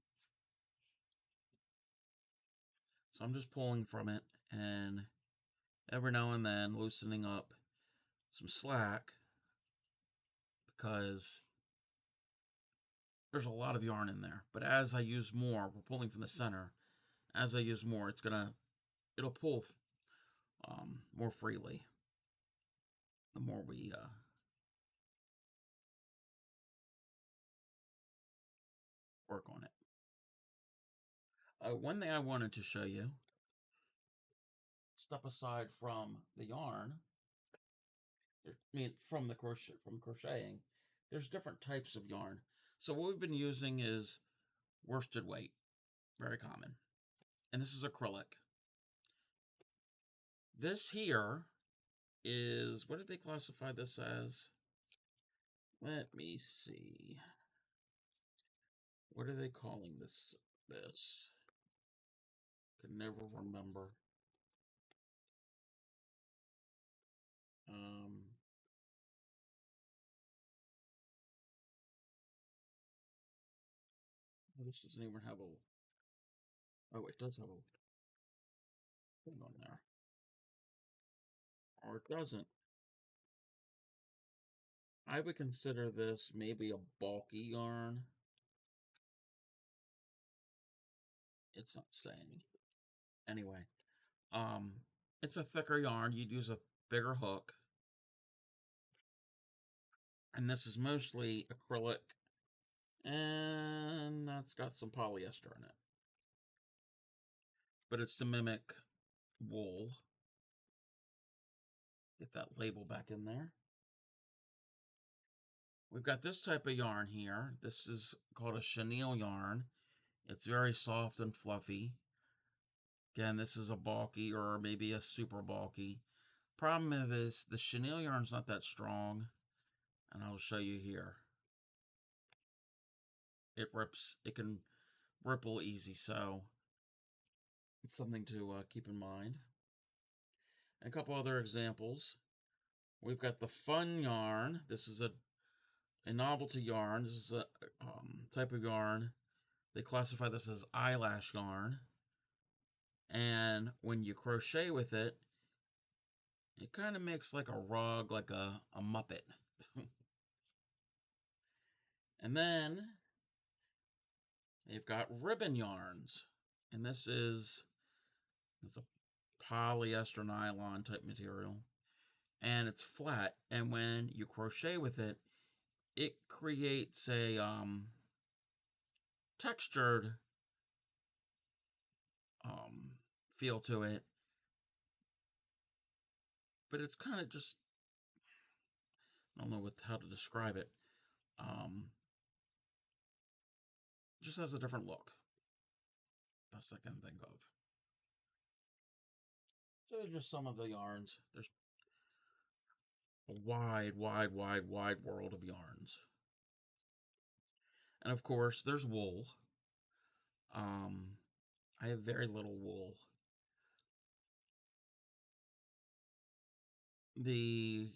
So I'm just pulling from it and every now and then loosening up some slack because there's a lot of yarn in there. But as I use more, we're pulling from the center. As I use more, it'll pull more freely. The more we work on it. One thing I wanted to show you, step aside from the yarn, from the crocheting, there's different types of yarn. So what we've been using is worsted weight, very common. And this is acrylic. This here is, what did they classify this as? Let me see. What are they calling this? Could never remember. Um, this doesn't even have a. Oh, it does have a thing on there, or it doesn't. I would consider this maybe a bulky yarn. It's not saying. Anyway, um, it's a thicker yarn. You'd use a bigger hook, and this is mostly acrylic, and that's got some polyester in it. But it's to mimic wool. Get that label back in there. We've got this type of yarn here. This is called a chenille yarn. It's very soft and fluffy. Again, this is a bulky or maybe a super bulky. Problem is the chenille yarn's not that strong, and I'll show you here. It rips. It can ripple easy, so it's something to keep in mind. And a couple other examples. We've got the fun yarn. This is a novelty yarn. This is a type of yarn. They classify this as eyelash yarn. And when you crochet with it, it kind of makes like a rug, like a Muppet. And then they've got ribbon yarns. And it's a polyester nylon type material. And it's flat. And when you crochet with it, it creates a textured feel to it. But it's kind of just, I don't know how to describe it. Just has a different look. Best I can think of. So there's just some of the yarns. There's a wide world of yarns. And of course, there's wool. I have very little wool. The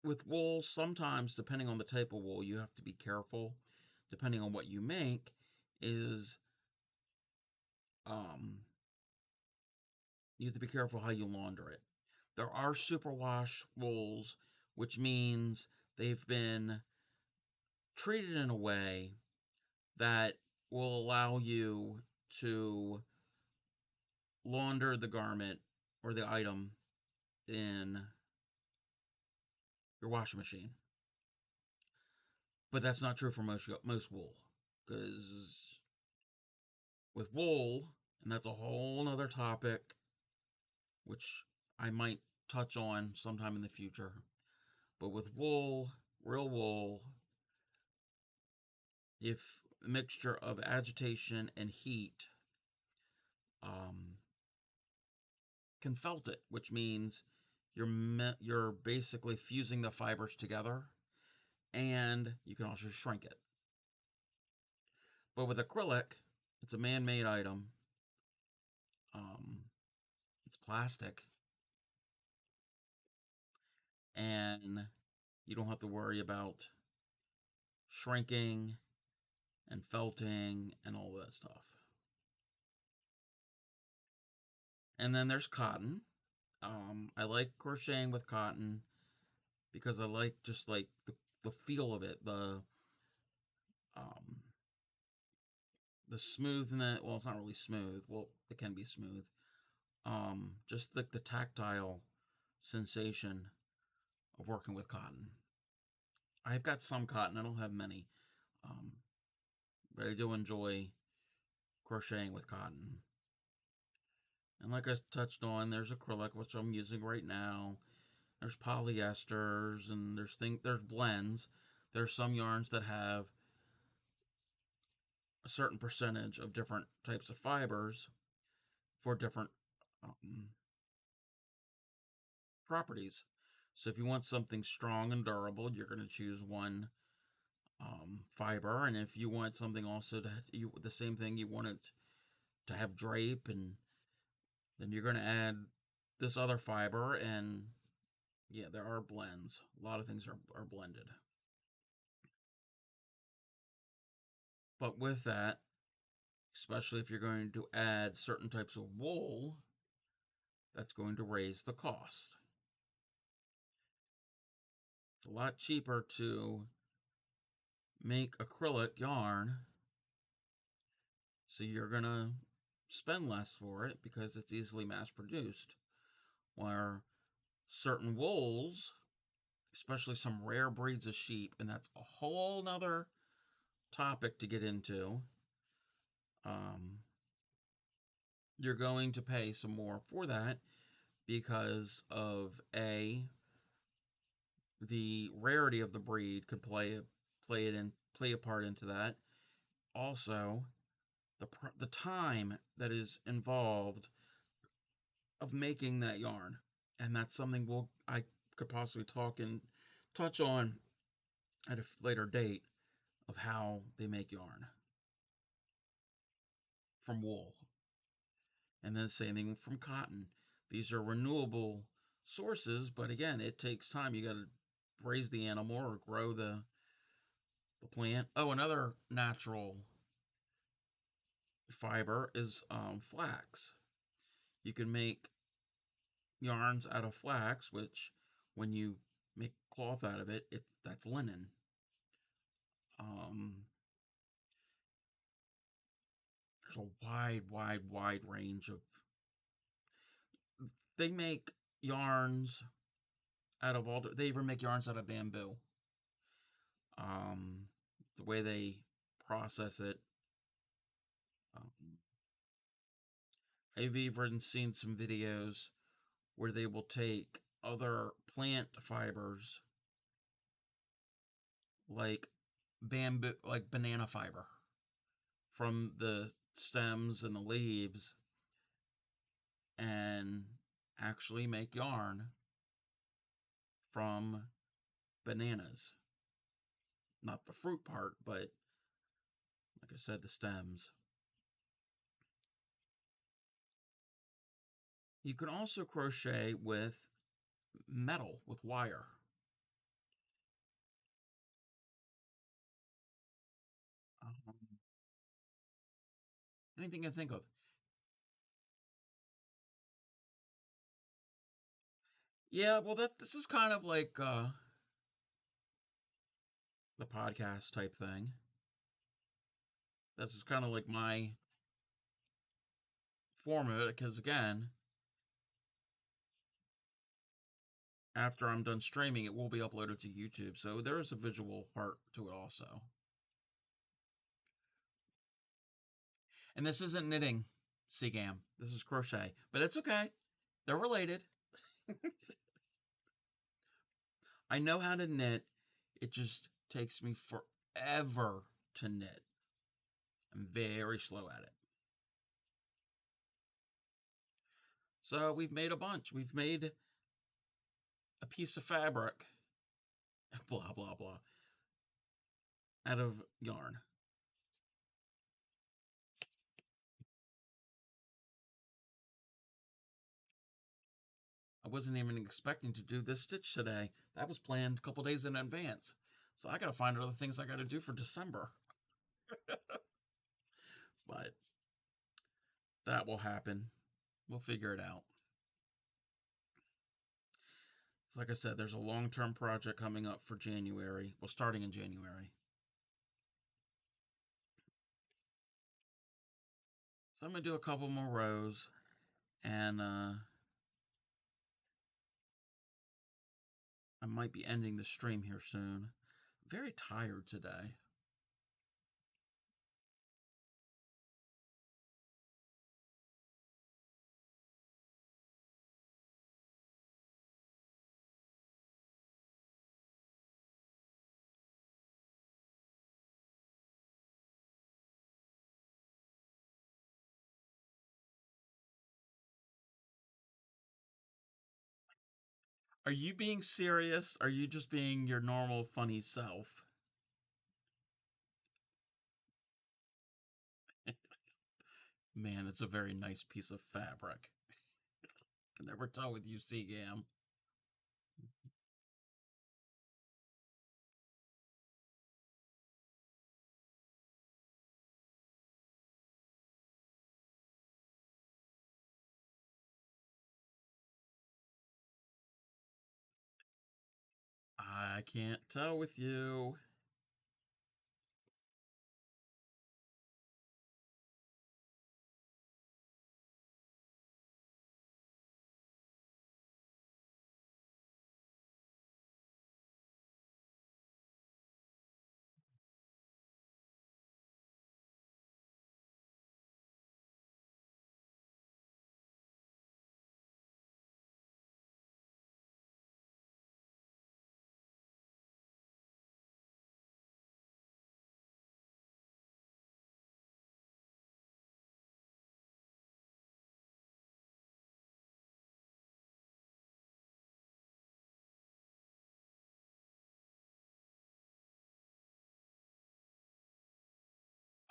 with wool, sometimes depending on the type of wool, you have to be careful. Depending on what you make, is you have to be careful how you launder it. There are superwash wools, which means they've been treated in a way that will allow you to launder the garment or the item in your washing machine. But that's not true for most wool, because with wool, and that's a whole nother topic, which I might touch on sometime in the future. But with wool, real wool, if a mixture of agitation and heat um, can felt it, which means you're basically fusing the fibers together, and you can also shrink it. But with acrylic, it's a man-made item. Um, it's plastic, and you don't have to worry about shrinking and felting and all that stuff. And then there's cotton. I like crocheting with cotton because I like just like the feel of it, um, the smoothness. Well, it's not really smooth. Well, it can be smooth. Just like the tactile sensation of working with cotton. I've got some cotton. I don't have many, um, but I do enjoy crocheting with cotton. And like I touched on, there's acrylic, which I'm using right now. There's polyesters, and there's blends. There's some yarns that have a certain percentage of different types of fibers for different um, properties. So if you want something strong and durable, you're going to choose one fiber, and if you want something also the same thing, you want it to have drape, and then you're going to add this other fiber, and yeah, there are blends. A lot of things are blended. But with that, especially if you're going to add certain types of wool, that's going to raise the cost. It's a lot cheaper to make acrylic yarn, so you're going to spend less for it because it's easily mass produced. Where certain wools, especially some rare breeds of sheep, and that's a whole nother topic to get into, um, you're going to pay some more for that because of the rarity of the breed could play a part into that. Also, the time that is involved of making that yarn, and that's something I could possibly touch on at a later date of how they make yarn from wool. And then same thing from cotton. These are renewable sources, but again, it takes time. You got to raise the animal or grow the plant. Oh, another natural fiber is flax. You can make yarns out of flax, which when you make cloth out of it, that's linen. Um, there's a wide range of. They make yarns out of all. They even make yarns out of bamboo. Um, the way they process it. Um, I've even seen some videos where they will take other plant fibers like bamboo, like banana fiber from the stems and the leaves, and actually make yarn from bananas. Not the fruit part, but like I said, the stems. You can also crochet with metal, with wire. Um, Anything I think of. Yeah, well, this is kind of like the podcast type thing. This is kind of like my form of it, because again, after I'm done streaming, it will be uploaded to YouTube, so there is a visual part to it also. And this isn't knitting, Seagam. This is crochet, but it's okay. They're related. I know how to knit. It just takes me forever to knit. I'm very slow at it. So we've made a bunch. We've made a piece of fabric, blah, blah, blah, out of yarn. I wasn't even expecting to do this stitch today. That was planned a couple days in advance. So I got to find other things I got to do for December. But that will happen. We'll figure it out. So like I said, there's a long-term project coming up for January. Well, starting in January. So I'm going to do a couple more rows. And I might be ending the stream here soon. I'm very tired today. Are you being serious? Are you just being your normal funny self? Man, it's a very nice piece of fabric. Can never tell with you, Seagam. I can't tell with you.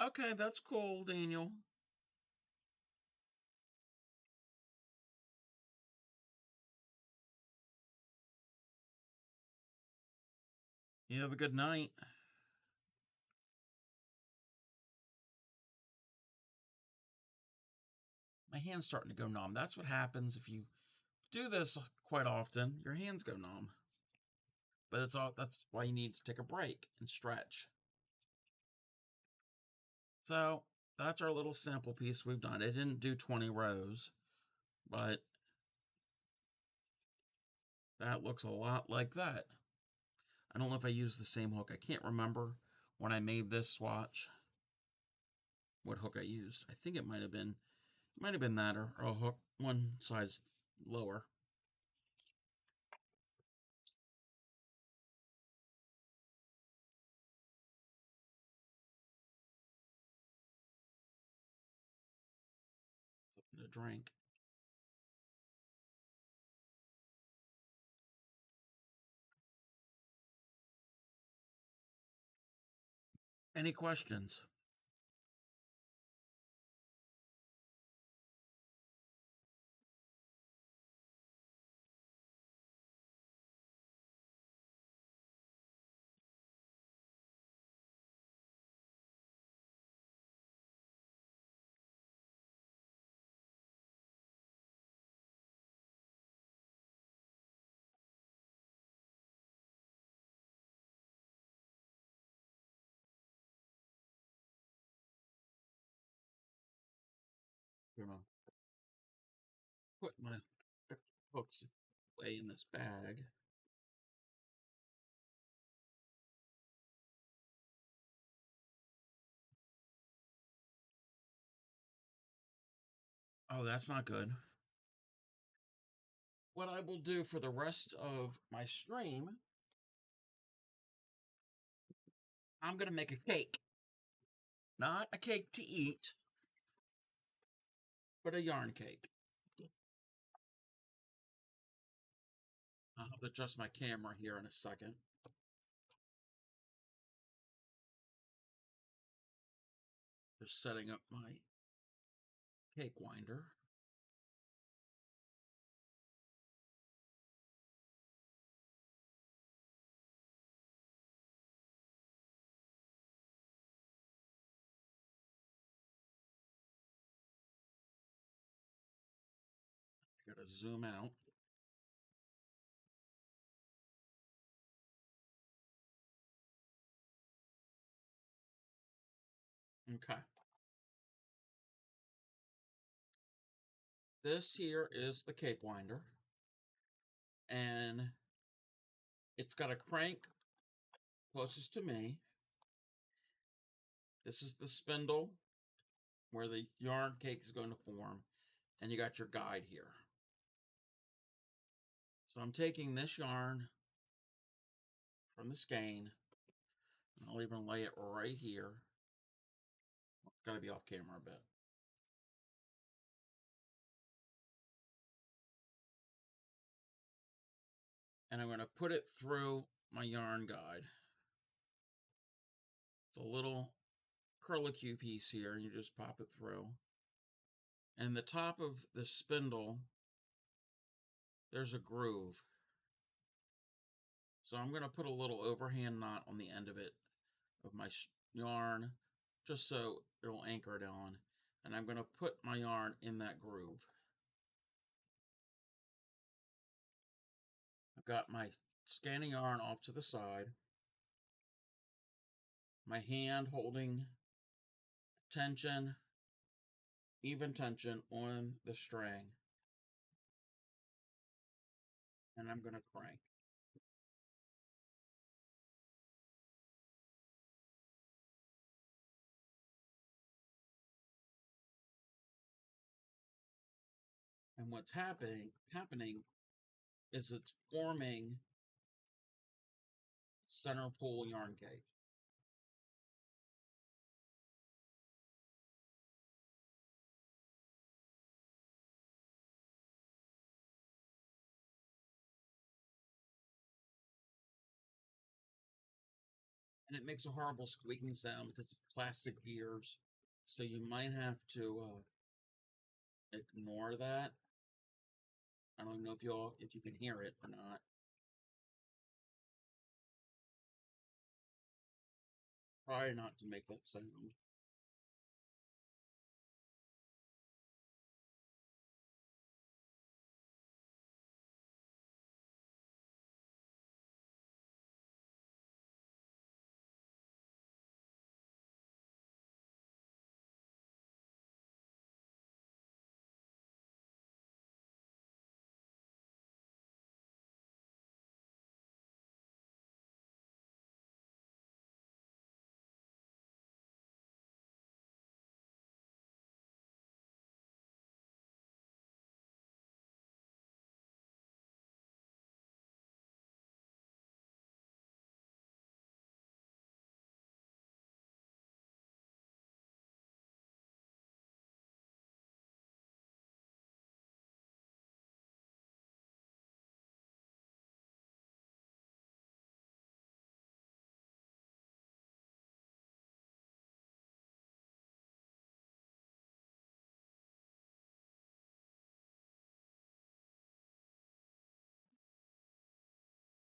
Okay, that's cool, Daniel. You have a good night. My hand's starting to go numb. That's what happens if you do this quite often. Your hands go numb. But that's why you need to take a break and stretch. So that's our little sample piece we've done. It didn't do 20 rows, but that looks a lot like that. I don't know if I used the same hook. I can't remember when I made this swatch what hook I used. I think it might have been that or a hook one size lower. Something to drink. Any questions? You know, put my hooks away in this bag. Oh, that's not good. what I will do for the rest of my stream, I'm going to make a cake. Not a cake to eat, but a yarn cake. I'll have to adjust my camera here in a second. Just setting up my cake winder. Gotta zoom out. Okay. This here is the cake winder, and it's got a crank closest to me. This is the spindle where the yarn cake is going to form, and you got your guide here. So I'm taking this yarn from the skein, and I'll even lay it right here. It's got to be off camera a bit. And I'm going to put it through my yarn guide. It's a little curlicue piece here, and you just pop it through. And the top of the spindle, there's a groove. So I'm going to put a little overhand knot on the end of it, of my yarn, just so it'll anchor it on. And I'm going to put my yarn in that groove. I've got my scanning yarn off to the side. My hand holding tension, even tension on the string. And I'm going to crank. And what's happening is it's forming center pull yarn cake. And it makes a horrible squeaking sound because it's plastic gears. So you might have to ignore that. I don't know if you can hear it or not. Try not to make that sound.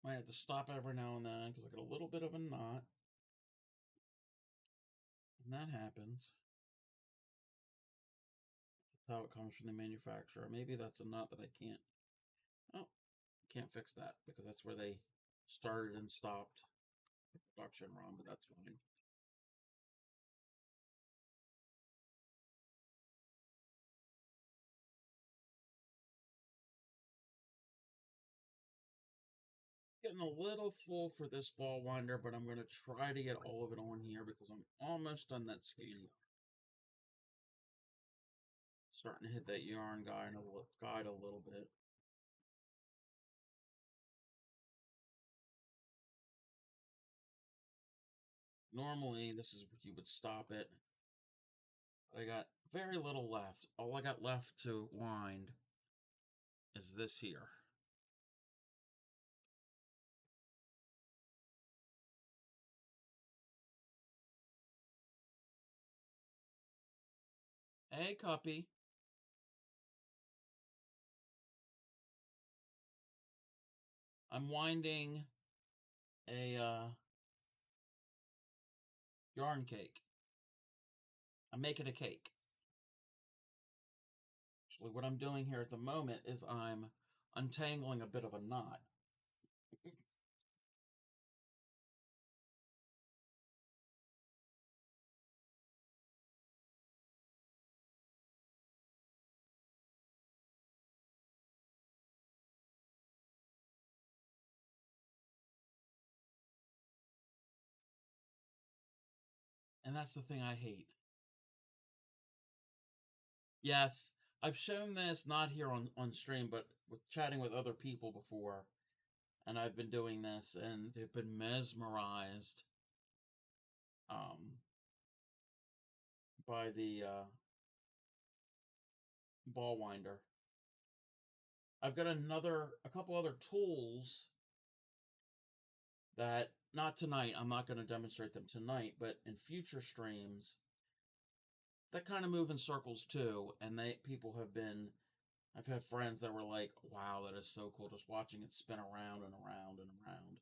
Might have to stop every now and then because I got a little bit of a knot. And that happens. That's how it comes from the manufacturer. Maybe that's a knot that I can't. Oh, can't fix that because that's where they started and stopped the production run, but that's fine. Getting a little full for this ball winder, but I'm going to try to get all of it on here because I'm almost done that scanning. Starting to hit that yarn guide a little bit. Normally, this is where you would stop it. But I got very little left. All I got left to wind is this here. Hey, Cuppy. I'm winding a yarn cake. I'm making a cake. Actually, what I'm doing here at the moment is I'm untangling a bit of a knot. And that's the thing I hate. Yes, I've shown this not here on stream, but with chatting with other people before, and I've been doing this, and they've been mesmerized by the ball winder. I've got a couple other tools that, not tonight, I'm not going to demonstrate them tonight, but in future streams, that kind of move in circles too, and I've had friends that were like, wow, that is so cool, just watching it spin around and around and around.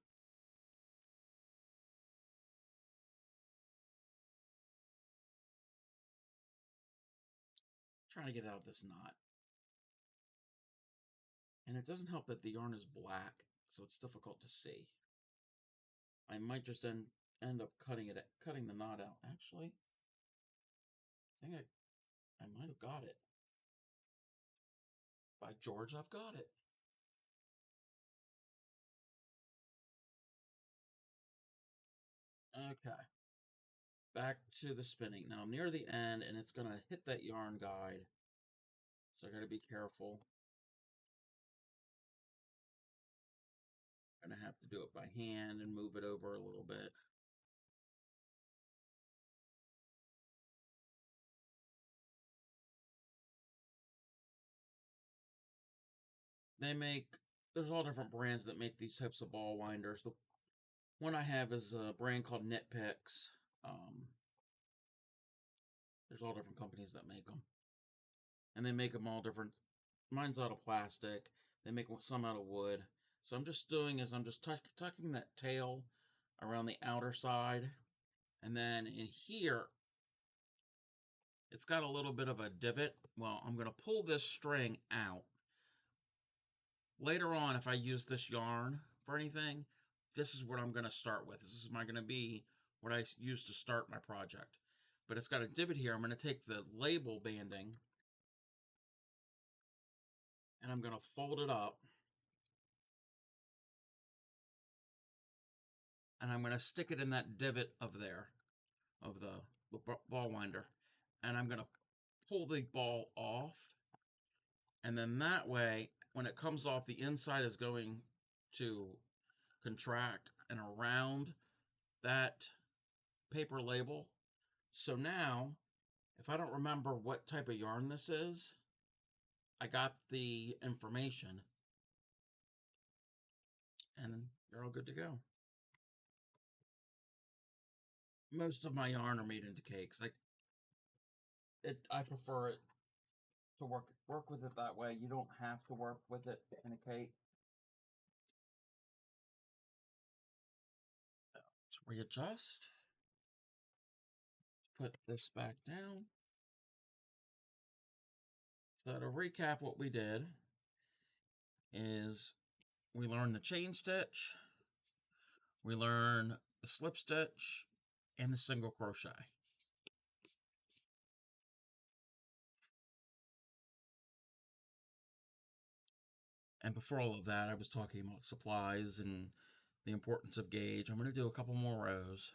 Trying to get out of this knot. And it doesn't help that the yarn is black, so it's difficult to see. I might just end up cutting the knot out. Actually, I think I might have got it. By George, I've got it. Okay. Back to the spinning. Now I'm near the end, and it's going to hit that yarn guide. So I got to be careful. I'm going to have to do it by hand and move it over a little bit. There's all different brands that make these types of ball winders. The one I have is a brand called Nitpicks. There's all different companies that make them. And they make them all different. Mine's out of plastic. They make some out of wood. So I'm just tucking that tail around the outer side. And then in here, it's got a little bit of a divot. Well, I'm going to pull this string out. Later on, if I use this yarn for anything, this is what I'm going to start with. This is going to be what I use to start my project. But it's got a divot here. I'm going to take the label banding and I'm going to fold it up. And I'm going to stick it in that divot of the ball winder. And I'm going to pull the ball off. And then that way, when it comes off, the inside is going to contract and around that paper label. So now, if I don't remember what type of yarn this is, I got the information and you're all good to go. Most of my yarn are made into cakes. I prefer it to work with it that way. You don't have to work with it in a cake. Let's readjust. Put this back down. So to recap, what we did is we learned the chain stitch, we learned the slip stitch, and the single crochet. And before all of that, I was talking about supplies and the importance of gauge. I'm going to do a couple more rows.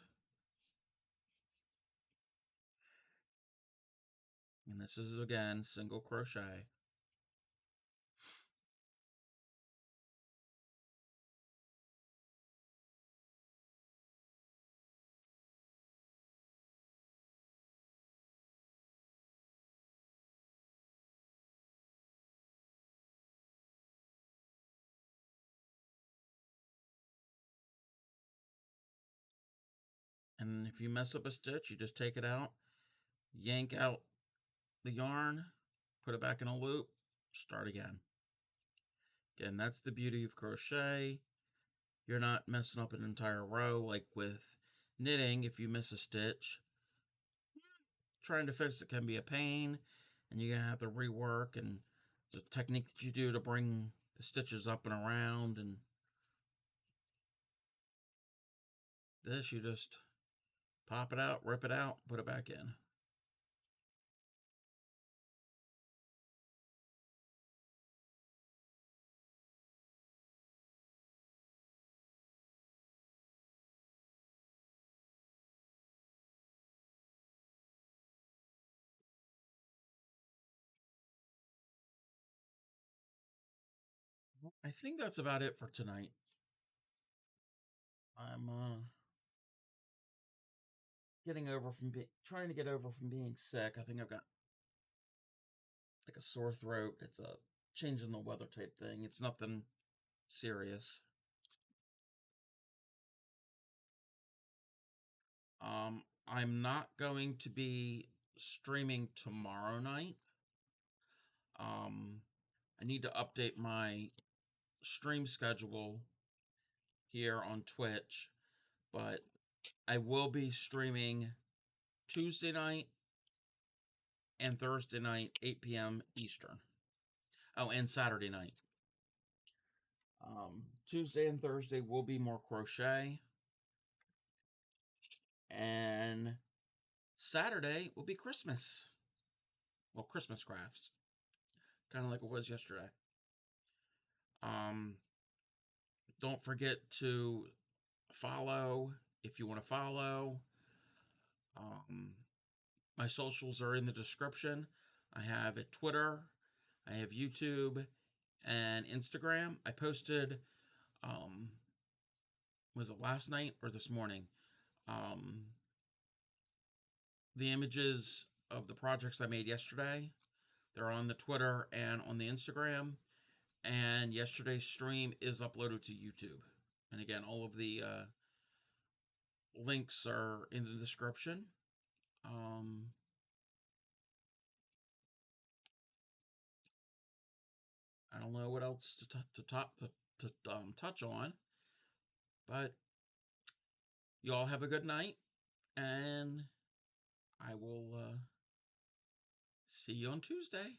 And this is, again, single crochet. if you mess up a stitch, you just take it out, yank out the yarn, put it back in a loop, start again. Again, that's the beauty of crochet. You're not messing up an entire row like with knitting. If you miss a stitch, trying to fix it can be a pain, and you're gonna have to rework, and the technique that you do to bring the stitches up and around. And this, you just pop it out, rip it out, put it back in. I think that's about it for tonight. I'm trying to get over from being sick. I think I've got like a sore throat. It's a change in the weather type thing. It's nothing serious. I'm not going to be streaming tomorrow night. I need to update my stream schedule here on Twitch, but I will be streaming Tuesday night and Thursday night, 8 p.m. Eastern. Oh, and Saturday night. Tuesday and Thursday will be more crochet, and Saturday will be Christmas. Well, Christmas crafts, kind of like it was yesterday. Don't forget to follow if you want to follow. My socials are in the description. I have a Twitter, I have YouTube, and Instagram. I posted, was it last night or this morning? The images of the projects I made yesterday. They're on the Twitter and on the Instagram. And yesterday's stream is uploaded to YouTube. And again, all of the links are in the description. I don't know what else to touch on, but you all have a good night, and I will see you on Tuesday.